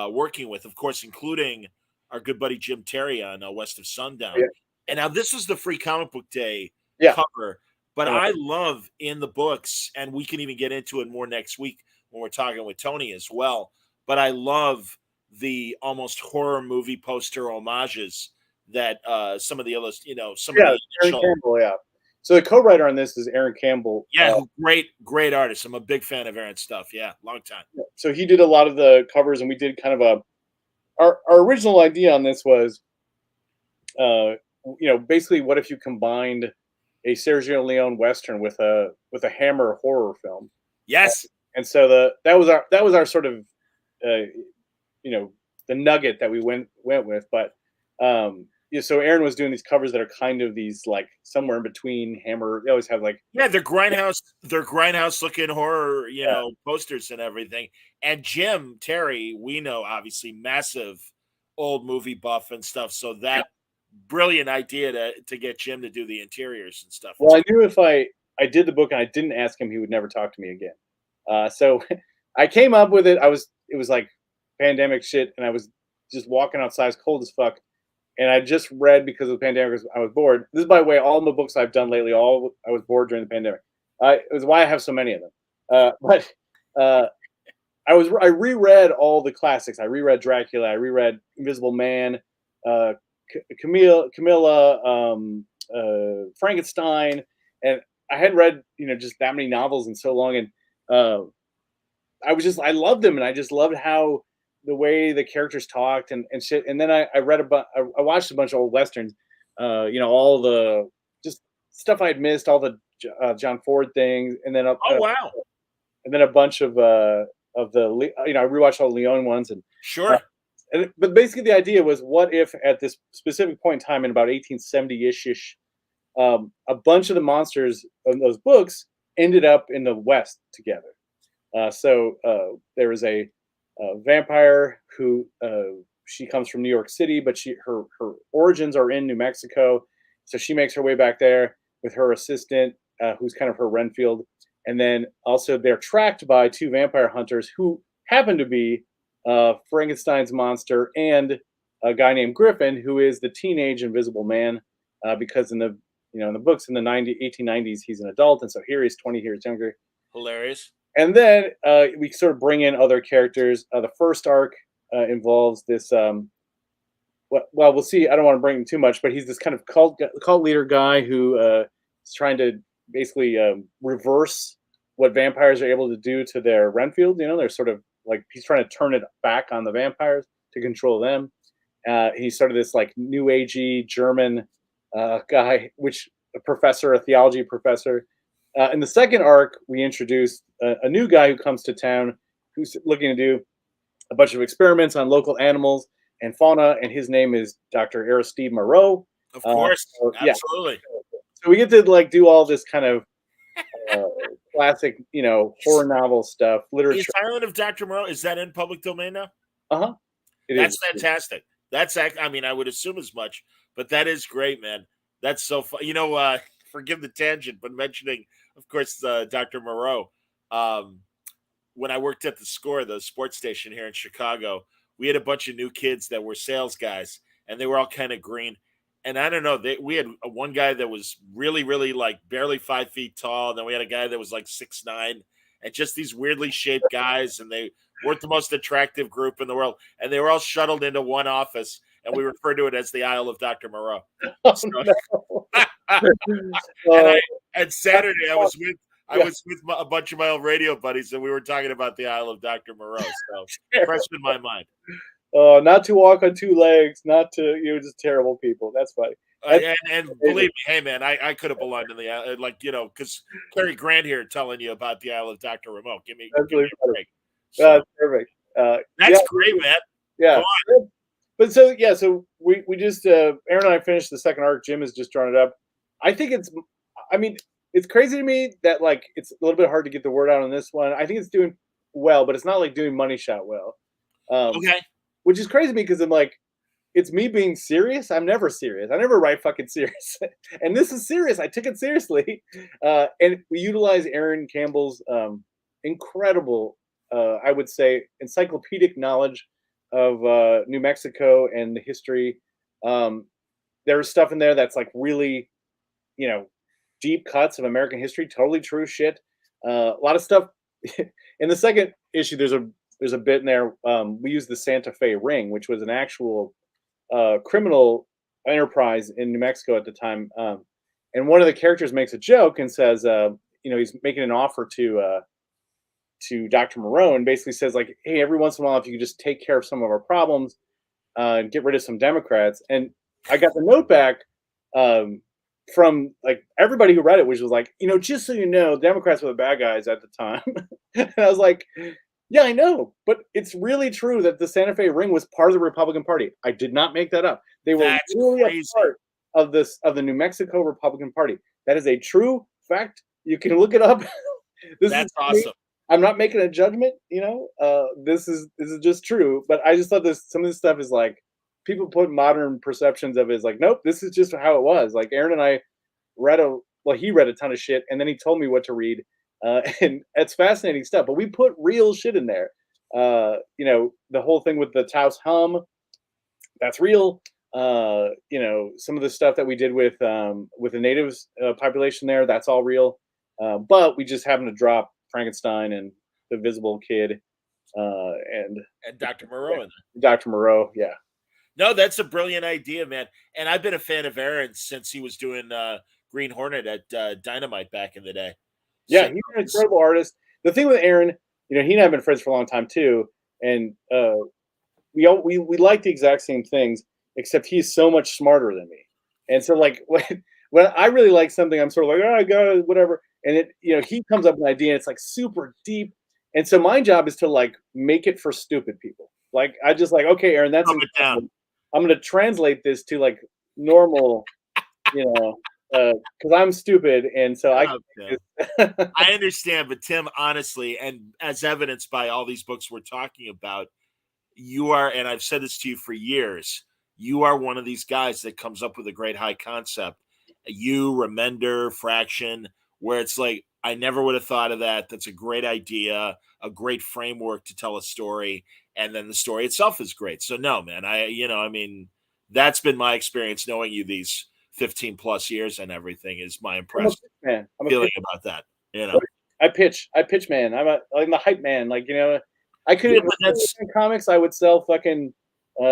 working with, of course, including our good buddy Jim Terry on West of Sundown. Yeah. And now this is the Free Comic Book Day cover, but I love in the books, and we can even get into it more next week when we're talking with Tony as well. But I love the almost horror movie poster homages that some of the Aaron Campbell, yeah. So the co-writer on this is Aaron Campbell. Yeah, great artist. I'm a big fan of Aaron's stuff. Yeah, long time. So he did a lot of the covers, and we did kind of our original idea on this was basically, what if you combined a Sergio Leone Western with a Hammer horror film? Yes. And so that was our sort of, the nugget that we went with. But so Aaron was doing these covers that are kind of these like somewhere in between Hammer. They always have like they're grindhouse looking horror, posters and everything. And Jim Terry, we know obviously massive old movie buff and stuff. So that brilliant idea to get Jim to do the interiors and stuff. Well, I knew if I did the book and I didn't ask him, he would never talk to me again. So I came up with it. It was like pandemic shit, and I was just walking outside, it's cold as fuck. And I just read, because of the pandemic, I was bored. This is, by the way, all the books I've done lately, I was bored during the pandemic. It was why I have so many of them. But I reread all the classics. I reread Dracula. I reread Invisible Man, Camilla, Frankenstein, and I hadn't read just that many novels in so long. And I loved them, and I just loved how the way the characters talked and shit. And then I watched a bunch of old westerns, all the just stuff I had missed, all the John Ford things, and then wow, and then a bunch of the I rewatched all the Leone ones, and sure. But basically the idea was, what if at this specific point in time in about 1870-ish, a bunch of the monsters of those books ended up in the West together. So there was a vampire who she comes from New York City, but her origins are in New Mexico. So she makes her way back there with her assistant, who's kind of her Renfield. And then also they're tracked by two vampire hunters who happen to be Frankenstein's monster and a guy named Griffin, who is the teenage Invisible Man, because in the books in the 1890s he's an adult, and so here he's 20 years younger. Hilarious. And then we sort of bring in other characters. The first arc involves this. We'll see. I don't want to bring him too much, but he's this kind of cult leader guy who is trying to basically reverse what vampires are able to do to their Renfield. They're sort of like, he's trying to turn it back on the vampires to control them. He's sort of this like new agey German guy, a theology professor. In the second arc, we introduced a new guy who comes to town, who's looking to do a bunch of experiments on local animals and fauna, and his name is Dr. Aristide Moreau. Of course, absolutely. Yeah. So we get to like do all this kind of classic, horror novel stuff, literature. Is Island of Dr. Moreau, is that in public domain now? Uh-huh. That's fantastic. I would assume as much, but that is great, man. That's so fun. Forgive the tangent, but mentioning, of course, Dr. Moreau. When I worked at the Score, the sports station here in Chicago, we had a bunch of new kids that were sales guys, and they were all kind of green. And I don't know, we had one guy that was really, really like barely 5 feet tall. And then we had a guy that was like 6'9", and just these weirdly shaped guys. And they weren't the most attractive group in the world. And they were all shuttled into one office, and we refer to it as the Isle of Dr. Moreau. And Saturday I was with a bunch of my old radio buddies, and we were talking about the Isle of Dr. Moreau. So fresh in my mind. Not to walk on two legs, not to, just terrible people. That's funny. And believe me, hey man, I could have belonged in the because Cary Grant here telling you about the Isle of Dr. Moreau. Give me a break. So, that's perfect. That's great, man. Yeah. But so we just Aaron and I finished the second arc. Jim has just drawn it up. I think it's crazy to me that like it's a little bit hard to get the word out on this one. I think it's doing well, but it's not like doing Money Shot well. Okay. Which is crazy because I'm like, it's me being serious. I'm never serious. I never write fucking serious. And this is serious. I took it seriously. And we utilize Aaron Campbell's incredible, I would say, encyclopedic knowledge of New Mexico and the history. There's stuff in there that's like really, deep cuts of American history, totally true shit. A lot of stuff. In the second issue, there's a bit in there. We used the Santa Fe ring, which was an actual criminal enterprise in New Mexico at the time. And one of the characters makes a joke and says, he's making an offer to Dr. Moreau, and basically says like, hey, every once in a while, if you could just take care of some of our problems and get rid of some Democrats. And I got the note back from like everybody who read it, which was like, just so you know, Democrats were the bad guys at the time. And I was like, yeah, I know, but it's really true that the Santa Fe ring was part of the Republican Party. I did not make that up. They were That's really crazy. a part of the New Mexico Republican Party. That is a true fact. You can look it up. That's awesome. I'm not making a judgment. This is just true. But I just thought some of this stuff is like people put modern perceptions of it as like, nope, this is just how it was. Like Aaron and I he read a ton of shit, and then he told me what to read. And it's fascinating stuff, but we put real shit in there. The whole thing with the Taos hum, that's real. Some of the stuff that we did with the natives population there, that's all real. But we just happened to drop Frankenstein and the Visible Kid and Dr. Moreau in Dr. Moreau. Yeah. No, that's a brilliant idea, man. And I've been a fan of Aaron's since he was doing Green Hornet at Dynamite back in the day. Yeah, he's an incredible artist. The thing with Aaron, he and I have been friends for a long time too, and we like the exact same things, except he's so much smarter than me. And so, like when I really like something, I'm sort of like, oh, I got it, whatever. And he comes up with an idea, and it's like super deep. And so my job is to like make it for stupid people. Like I just like, okay, Aaron, that's down. I'm going to translate this to like normal, because I'm stupid, and so I understand, but Tim, honestly, and as evidenced by all these books we're talking about, you are, and I've said this to you for years, you are one of these guys that comes up with a great high concept. You, Remender, Fraction, where it's like, I never would have thought of that. That's a great idea, a great framework to tell a story, and then the story itself is great. So no, man, that's been my experience knowing you these 15 plus years and everything is my impressive feeling about that. I pitch, man. I'm the hype man. Like, I could in comics, I would sell fucking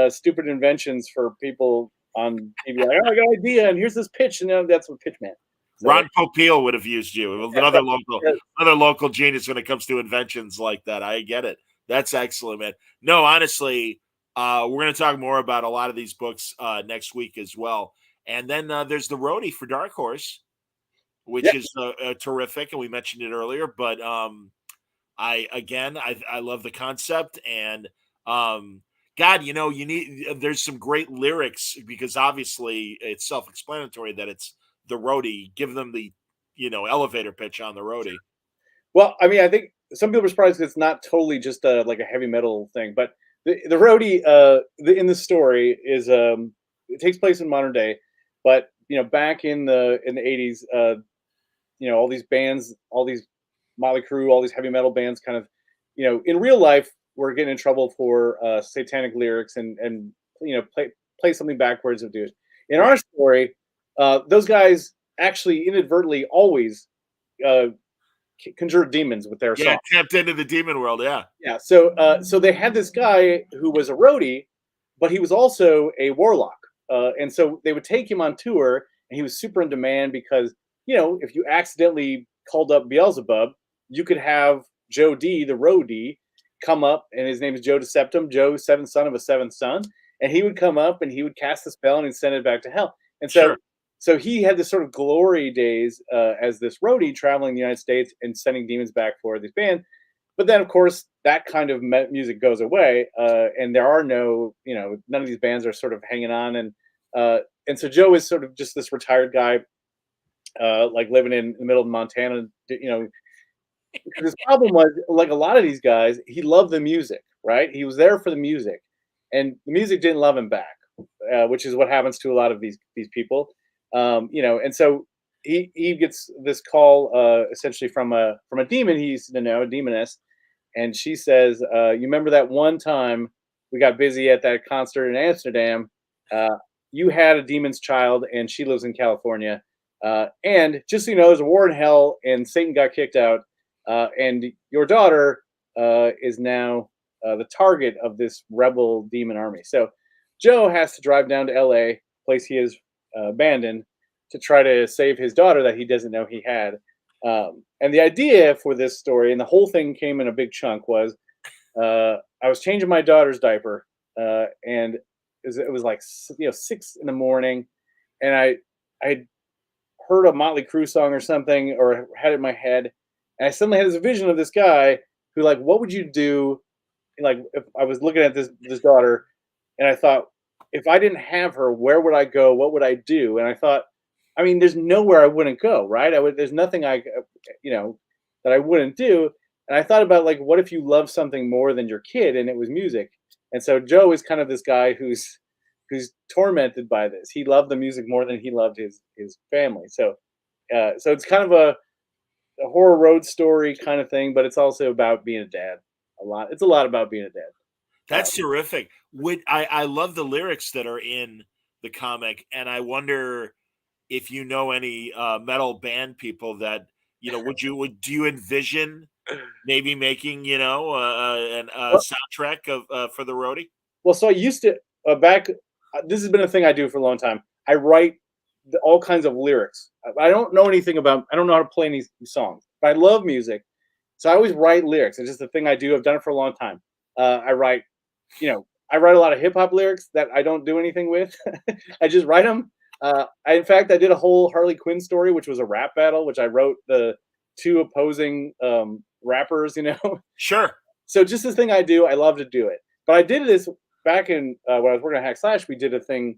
stupid inventions for people on TV. Like, oh, I got an idea, and here's this pitch, and that's what pitch man. So, Ron Popeil would have used you. Another local genius when it comes to inventions like that. I get it. That's excellent, man. No, honestly, we're going to talk more about a lot of these books next week as well. And then there's the roadie for Dark Horse, which is terrific, and we mentioned it earlier. But I love the concept, and God, there's some great lyrics because obviously it's self-explanatory that it's the roadie. Give them the elevator pitch on the roadie. Well, I mean, I think some people are surprised it's not totally just like a heavy metal thing, but the roadie in the story is it takes place in modern day. But back in the 80s, all these bands, all these Motley Crue, all these heavy metal bands, kind of, in real life, were getting in trouble for satanic lyrics and play something backwards and do it. In our story, those guys actually inadvertently always conjured demons with their songs. Tapped into the demon world. Yeah. So they had this guy who was a roadie, but he was also a warlock. And so they would take him on tour, and he was super in demand because, if you accidentally called up Beelzebub, you could have Joe D, the roadie, come up, and his name is Joe Deceptum, Joe, seventh son of a seventh son. And he would come up and he would cast the spell and he'd send it back to hell. And so he had this sort of glory days as this roadie traveling the United States and sending demons back for this band. But then, of course, that kind of music goes away, and there are none of these bands are sort of hanging on, and so Joe is sort of just this retired guy, like living in the middle of Montana. His problem was, like a lot of these guys, he loved the music, right? He was there for the music, and the music didn't love him back, which is what happens to a lot of these people, and so. He gets this call essentially from a demon he's a demoness, and she says, "You remember that one time we got busy at that concert in Amsterdam? You had a demon's child, and she lives in California. And just so you know, there's a war in hell, and Satan got kicked out, and your daughter is now the target of this rebel demon army. So Joe has to drive down to L.A., place he has abandoned, to try to save his daughter that he doesn't know he had. And the idea for this story, and the whole thing came in a big chunk, was I was changing my daughter's diaper, and it was like 6 a.m, and I I had heard a Motley Crue song or something, or had it in my head, and I suddenly had this vision of this guy who, like, what would you do? Like, if I was looking at this daughter, and I thought, if I didn't have her, where would I go? What would I do? And I thought, I mean, there's nowhere I wouldn't go, right? There's nothing that I wouldn't do. And I thought about, like, what if you love something more than your kid, and it was music? And so Joe is kind of this guy who's tormented by this. He loved the music more than he loved his family. So it's kind of a horror road story kind of thing, but it's also about being a dad. It's a lot about being a dad. That's terrific. I love the lyrics that are in the comic, and I wonder if you know any metal band people that, do you envision maybe making, a soundtrack of for the roadie? Well, so I used to back. This has been a thing I do for a long time. I write all kinds of lyrics. I don't know anything about. I don't know how to play any songs, but I love music, so I always write lyrics. It's just a thing I do. I've done it for a long time. I write a lot of hip hop lyrics that I don't do anything with. I just write them. In fact, I did a whole Harley Quinn story, which was a rap battle, which I wrote the two opposing rappers. Sure. So just this thing I do. I love to do it. But I did this back in when I was working at Hack Slash. We did a thing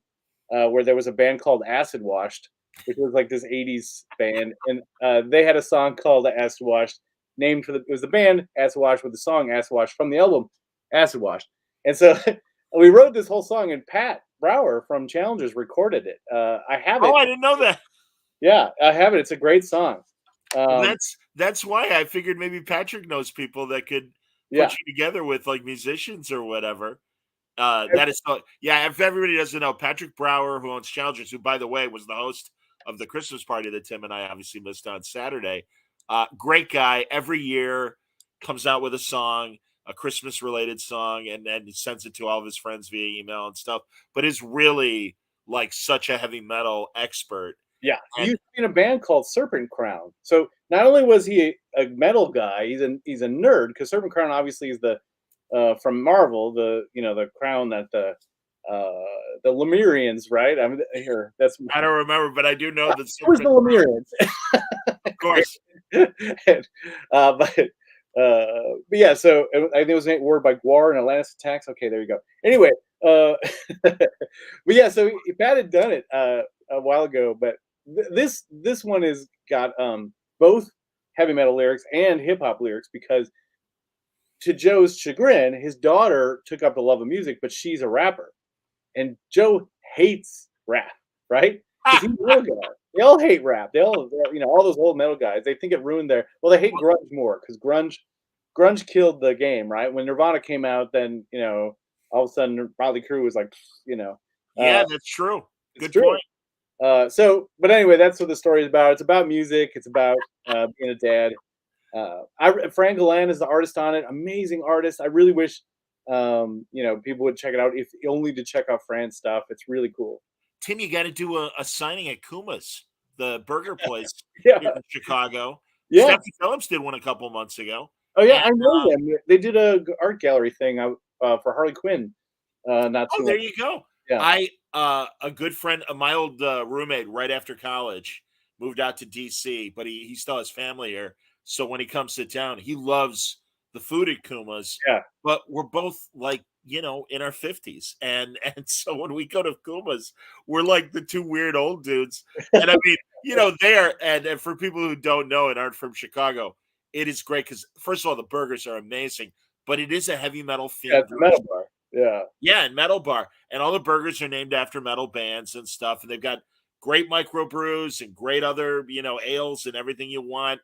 where there was a band called Acid Washed, which was like this '80s band, and they had a song called Acid Washed, named for it was the band Acid Washed with the song Acid Washed from the album Acid Washed. And so we wrote this whole song, and Pat Brower from Challengers recorded it. I have it. Oh, I didn't know that. Yeah, I have it. It's a great song. That's why I figured maybe Patrick knows people that could put you together with, like, musicians or whatever. That is so. Yeah, if everybody doesn't know, Patrick Brower, who owns Challengers, who, by the way, was the host of the Christmas party that Tim and I obviously missed on Saturday. Great guy. Every year comes out with a song, a Christmas related song, and he sends it to all of his friends via email and stuff, but is really, like, such a heavy metal expert. Yeah. He used to be in a band called Serpent Crown. So not only was he a metal guy, he's a nerd, because Serpent Crown obviously is the from Marvel, the crown that the Lemurians, right? I don't remember, but I do know that it was the Lemurians. Of course. But yeah, so I think it was word by Guar and Atlantis Attacks. Okay, there you go. Anyway, but yeah, so Pat had done it a while ago, but this one has got both heavy metal lyrics and hip hop lyrics, because to Joe's chagrin, his daughter took up the love of music, but she's a rapper, and Joe hates rap, right? Because he's a metal guy. They all hate rap. They all, all those old metal guys. They think it ruined they hate grunge more, because grunge killed the game, right? When Nirvana came out, then all of a sudden Motley Crue was like, yeah, that's true. Good true. point. But anyway, that's what the story is about. It's about music. It's about being a dad. Fran Galan is the artist on it. Amazing artist. I really wish people would check it out, if only to check out Fran's stuff. It's really cool. Tim, you got to do a signing at Kuma's, the burger place here in Chicago. Yeah, Steffi Phillips did one a couple months ago. Oh yeah, I know them. They did a art gallery thing for Harley Quinn. There you go. Yeah, a good friend, my old roommate, right after college, moved out to DC, but he still has family here. So when he comes to town, he loves the food at Kuma's. Yeah, but we're both, like, in our 50s, and so when we go to Kuma's, we're like the two weird old dudes. And I mean, there, and for people who don't know and aren't from Chicago, it is great because, first of all, the burgers are amazing, but it is a heavy metal themed. Yeah, it's a metal bar. Yeah, and metal bar, and all the burgers are named after metal bands and stuff, and they've got great microbrews and great other ales and everything you want.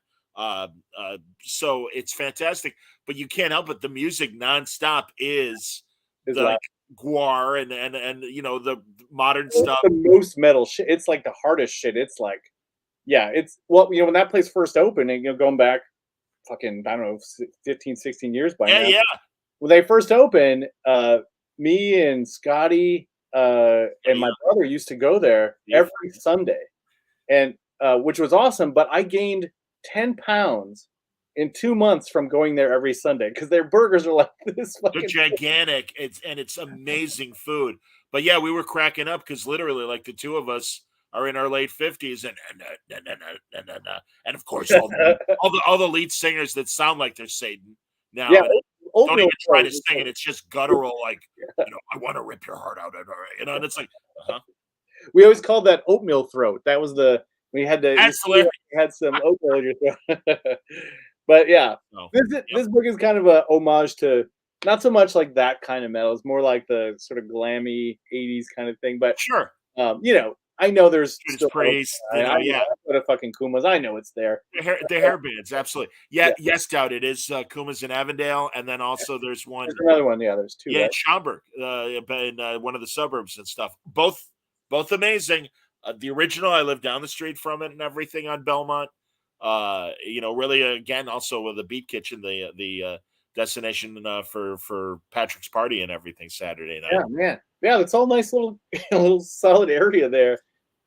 So it's fantastic, but you can't help it. The music nonstop is the Guar and the modern stuff. The most metal shit. It's like the hardest shit. It's like, yeah, it's when that place first opened, and going back fucking, I don't know, 15, 16 years by now. Yeah. When they first opened, me and Scotty and my brother used to go there every Sunday, and which was awesome. But I gained 10 pounds in 2 months from going there every Sunday, because their burgers are like this. They're gigantic. It's amazing food. But yeah, we were cracking up because literally, like, the two of us are in our late 50s, and of course all the lead singers that sound like they're Satan now Yeah, and don't oatmeal even try to throat. sing it. It's just guttural, like, I want to rip your heart out, and it's like, We always called that oatmeal throat. That was we had to that's you hilarious. had some oatmeal in your throat. But yeah, So, this book is kind of a homage to not so much like that kind of metal. It's more like the sort of glammy '80s kind of thing. But sure, I know there's Judas still Priest, I know yeah. what a fucking Kuma's. I know it's there. The hair bands, absolutely. Yeah, yes, doubt it is Kuma's in Avondale, and then also there's one. There's another one. Yeah, there's two. Yeah, in Right? Schaumburg, in one of the suburbs and stuff. Both amazing. The original, I live down the street from it and everything on Belmont. Really again, also with the Beat Kitchen, the destination for Patrick's party and everything Saturday night. Yeah, man. Yeah, it's all nice little little solid area there.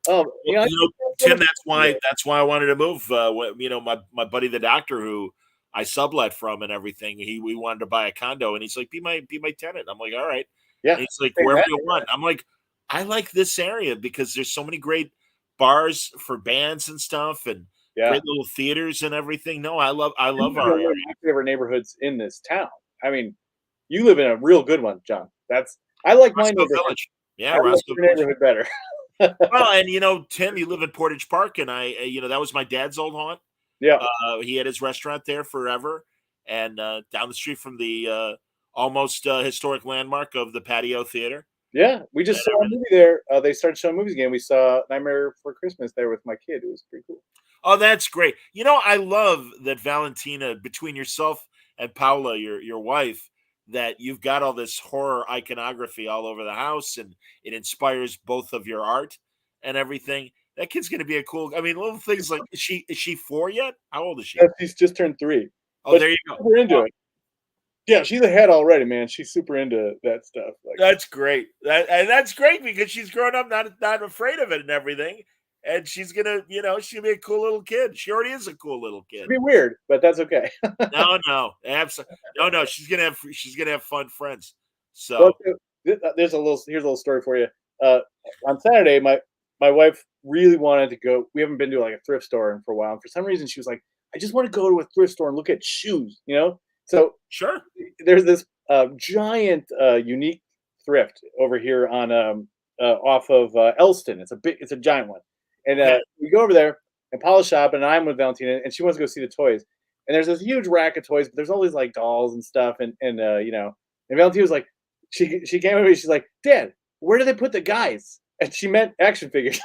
Tim, that's why I wanted to move. My buddy, the doctor who I sublet from and everything, we wanted to buy a condo, and he's like, be my tenant. I'm like, all right. Yeah. And he's like, wherever you want. I'm like, I like this area because there's so many great bars for bands and stuff, and great little theaters and everything. No, I love our area. My favorite neighborhoods in this town. I mean, you live in a real good one, John. I like my neighborhood. Village. Yeah, I like Roscoe your Village. neighborhood better. Well, and Tim, you live in Portage Park, and that was my dad's old haunt. Yeah. He had his restaurant there forever, and down the street from the almost historic landmark of the Patio Theater. Yeah, we just saw a movie there. They started showing movies again. We saw Nightmare Before Christmas there with my kid. It was pretty cool. Oh, that's great. I love that, Valentina, between yourself and Paula, your wife, that you've got all this horror iconography all over the house, and it inspires both of your art and everything. That kid's going to be little things like, is she 4 yet? How old is she? Yeah, she's just turned 3. Oh, but there you go. Super into it. Yeah, she's ahead already, man. She's super into that stuff. That's great. That's great because she's grown up not afraid of it and everything. And she's gonna, she'll be a cool little kid. She already is a cool little kid. It'd be weird, but that's okay. No, absolutely. No. She's gonna have fun friends. So here's a little story for you. On Saturday, my wife really wanted to go. We haven't been to like a thrift store for a while. And for some reason, she was like, "I just want to go to a thrift store and look at shoes." So sure. There's this giant, unique thrift over here on off of Elston. It's a giant one. And we go over there and Paula's shop, and I'm with Valentina, and she wants to go see the toys. And there's this huge rack of toys, but there's all these like dolls and stuff. And Valentina was like, she came over and she's like, "Dad, where do they put the guys?" And she meant action figures.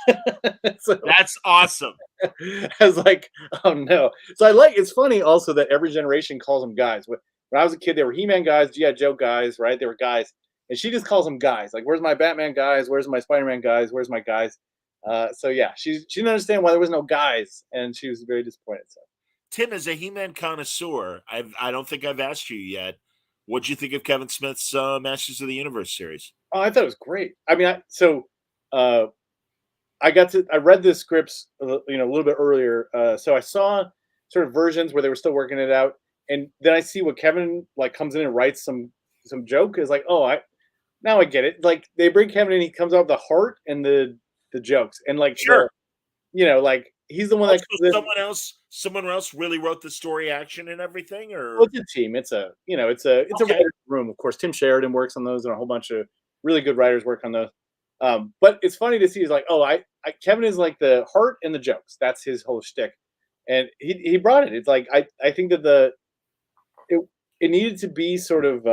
So, that's awesome. I was like, oh no. So it's funny also that every generation calls them guys. When I was a kid, they were He-Man guys, G.I. Joe guys, right? They were guys. And she just calls them guys. Like, where's my Batman guys? Where's my Spider-Man guys? Where's my guys? So yeah, she didn't understand why there was no guys, and she was very disappointed. So, Tim, as a He-Man connoisseur, I don't think I've asked you yet. What'd you think of Kevin Smith's Masters of the Universe series? Oh, I thought it was great. I mean, I read the scripts, a little bit earlier. So I saw sort of versions where they were still working it out, and then I see what Kevin comes in and writes some joke. Is like, oh, now I get it. Like they bring Kevin in, he comes out with the heart and the jokes, and sure, he's the one that someone else really wrote the story, action, and everything. Or it's a team. It's a writer's room. Of course, Tim Sheridan works on those, and a whole bunch of really good writers work on those. But it's funny to see. He's like, oh, Kevin is like the heart and the jokes. That's his whole shtick, and he brought it. It's like I think that it needed to be sort of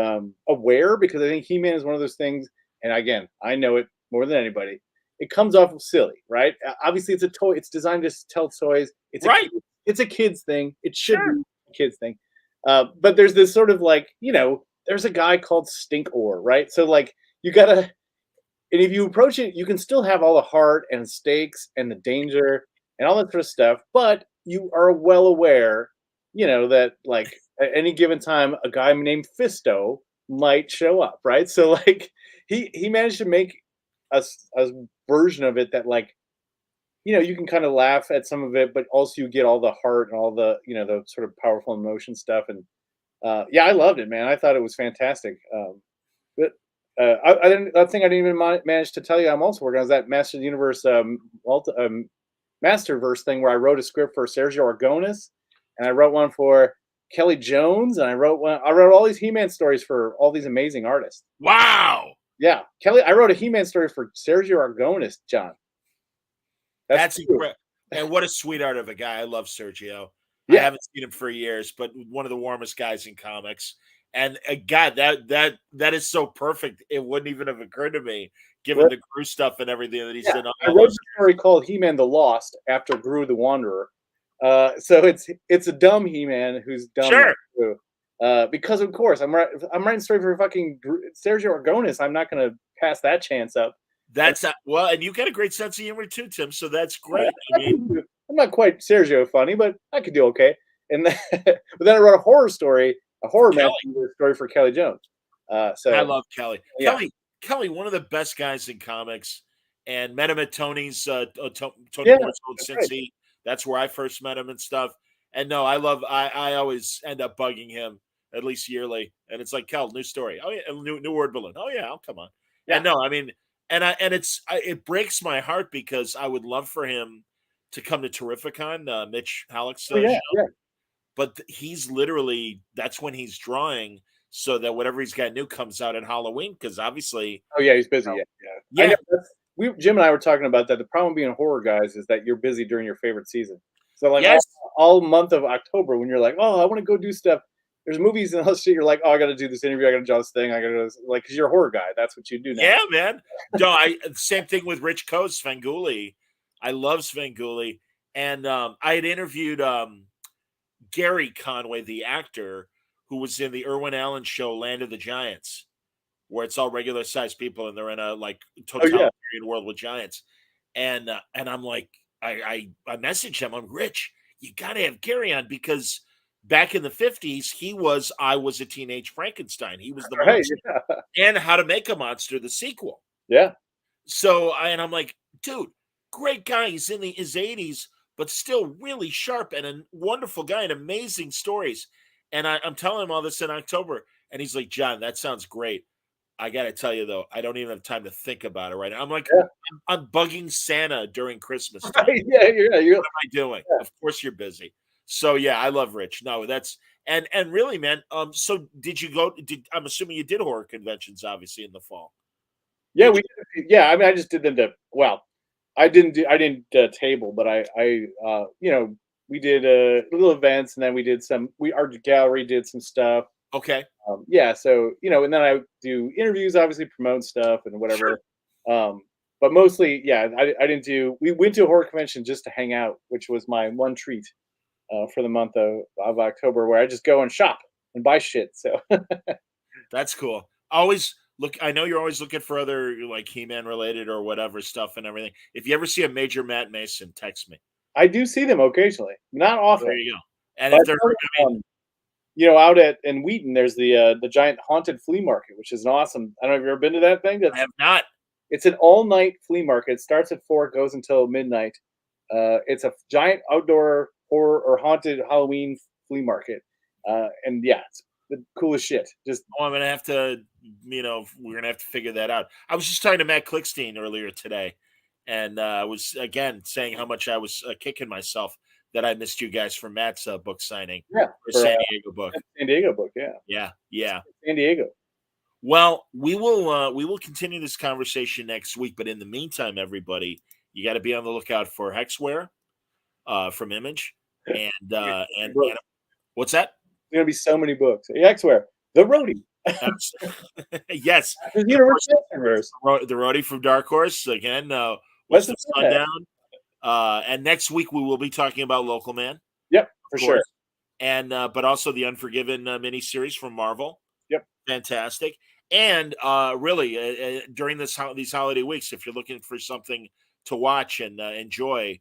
aware, because I think He-Man is one of those things. And again, I know it more than anybody. It comes off of silly, right? Obviously, it's a toy. It's designed to tell toys. It's right. It's a kid's thing. It should be a kid's thing. But there's this sort of there's a guy called Stinkor, right? So you gotta. And if you approach it, you can still have all the heart and stakes and the danger and all that sort of stuff, but you are well aware, that at any given time, a guy named Fisto might show up, right? So he managed to make a version of it that you can kind of laugh at some of it, but also you get all the heart and all the the sort of powerful emotion stuff. And I loved it, man. I thought it was fantastic. But I didn't. I think I didn't even manage to tell you. I'm also working on that Master of the Universe, Masterverse thing where I wrote a script for Sergio Aragonis, and I wrote one for Kelly Jones, and I wrote one. I wrote all these He-Man stories for all these amazing artists. Wow. Yeah, Kelly. I wrote a He-Man story for Sergio Aragonis, John. That's incredible. And what a sweetheart of a guy. I love Sergio. Yeah. I haven't seen him for years, but one of the warmest guys in comics. And God, that is so perfect. It wouldn't even have occurred to me, given the Gru stuff and everything that he's done. I wrote a story called He-Man the Lost after Gru the Wanderer. So it's a dumb He-Man who's dumb. Sure. Because of course I'm writing a story for fucking Sergio Aragonis. I'm not going to pass that chance up. That's well, and you got a great sense of humor too, Tim. So that's great. I mean, I'm not quite Sergio funny, but I could do okay. And then, but then I wrote a horror story, a horror story for Kelly Jones. So I love Kelly. Yeah. Kelly, one of the best guys in comics, and met him at Tony's Tony Moore's old Cincy. That's where I first met him and stuff. And no, I always end up bugging him at least yearly, and it's like, Kel, new story. Oh yeah, new word balloon. Oh yeah, I'll come on. Yeah. And no, I mean, it breaks my heart because I would love for him to come to Terrificon, Mitch Halleck's show. But he's literally, that's when he's drawing, so that whatever he's got new comes out at Halloween, because obviously. Oh yeah, he's busy. Yeah. Jim and I were talking about that. The problem being horror guys is that you're busy during your favorite season. So like all month of October, when you're like, oh, I want to go do stuff. There's movies and all this shit. You're like, oh, I got to do this interview. I got to draw this thing. I got to like, because you're a horror guy. That's what you do now. Yeah, man. No, same thing with Rich Coase, Svengoolie. I love Svengoolie. And I had interviewed Gary Conway, the actor, who was in the Irwin Allen show, Land of the Giants, where it's all regular sized people and they're in a like totalitarian world with giants. And I'm like, I messaged him. I'm Rich, you got to have Gary on, because back in the 50s, I Was a Teenage Frankenstein. He was the monster. And How to Make a Monster, the sequel. Yeah. So I'm like, dude, great guy. He's in his 80s, but still really sharp and a wonderful guy and amazing stories. And I'm telling him all this in October, and he's like, John, that sounds great. I got to tell you, though, I don't even have time to think about it right now. I'm like, I'm bugging Santa during Christmas time. What am I doing? Yeah. Of course you're busy. So, yeah, I love Rich. No, that's – and really, man, so did you go – I'm assuming you did horror conventions, obviously, in the fall. Yeah, I mean, I just did them I didn't table, but we did little events, and then we did our gallery did some stuff. Okay. So, and then I do interviews, obviously promote stuff and whatever. Sure. But mostly, I didn't do, we went to a horror convention just to hang out, which was my one treat for the month of October, where I just go and shop and buy shit. So that's cool. Always I know you're always looking for other like He-Man related or whatever stuff and everything. If you ever see a major Matt Mason, text me. I do see them occasionally, not often. There you go. And if they're, out in Wheaton, there's the giant haunted flea market, which is an awesome. I don't know if you've ever been to that thing. I have not. It's an all-night flea market. It starts at 4, goes until midnight. It's a giant outdoor horror or haunted Halloween flea market, and it's the coolest shit. Just I'm gonna have to, we're gonna have to figure that out. I was just talking to Matt Klickstein earlier today, and I was again saying how much I was kicking myself that I missed you guys for Matt's book signing. For San Diego book. San Diego book, yeah. San Diego. Well, we will continue this conversation next week, but in the meantime, everybody, you got to be on the lookout for Hexware from Image, and what's that? There's gonna be so many books. Hexware, the Roadie. Yes, the Roadie from Dark Horse again. What's the Sundown? And next week we will be talking about Local Man. Yep, for sure. And but also the Unforgiven miniseries from Marvel. Yep, fantastic. And really, during these holiday weeks, if you're looking for something to watch and enjoy,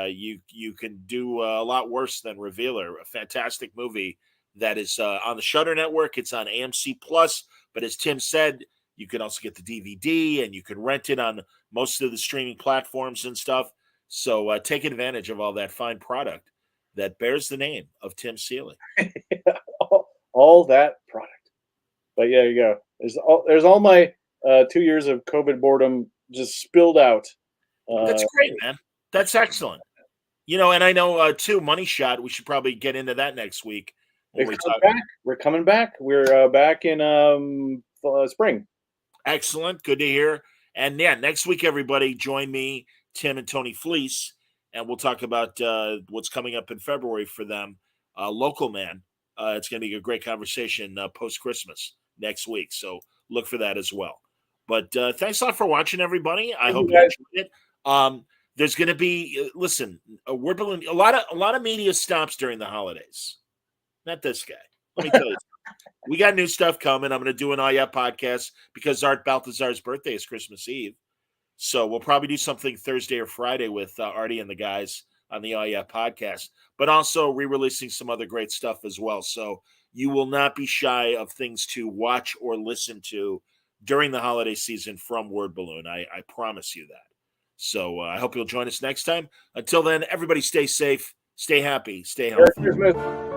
you can do a lot worse than Revealer, a fantastic movie that is on the Shudder Network. It's on AMC Plus, but as Tim said, you can also get the DVD and you can rent it on most of the streaming platforms and stuff. So take advantage of all that fine product that bears the name of Tim Seeley. all that product. But yeah, you go. There's all my 2 years of COVID boredom just spilled out. That's great, man. That's excellent. And I know too, Money Shot. We should probably get into that next week when we talk. We're coming back. We're back in spring. Excellent. Good to hear. And yeah, next week, everybody, join me, Tim, and Tony Fleece, and we'll talk about what's coming up in February for them. Local Man. It's going to be a great conversation post-Christmas next week. So look for that as well. But thanks a lot for watching, everybody. I hope you enjoyed it. There's going to be, listen, a lot of media stops during the holidays. Not this guy. Let me tell you. We got new stuff coming. I'm going to do an podcast because Art Balthazar's birthday is Christmas Eve. So we'll probably do something Thursday or Friday with Artie and the guys on the podcast, but also re-releasing some other great stuff as well. So you will not be shy of things to watch or listen to during the holiday season from Word Balloon. I promise you that. So I hope you'll join us next time. Until then, everybody stay safe, stay happy, stay healthy. Merry Christmas.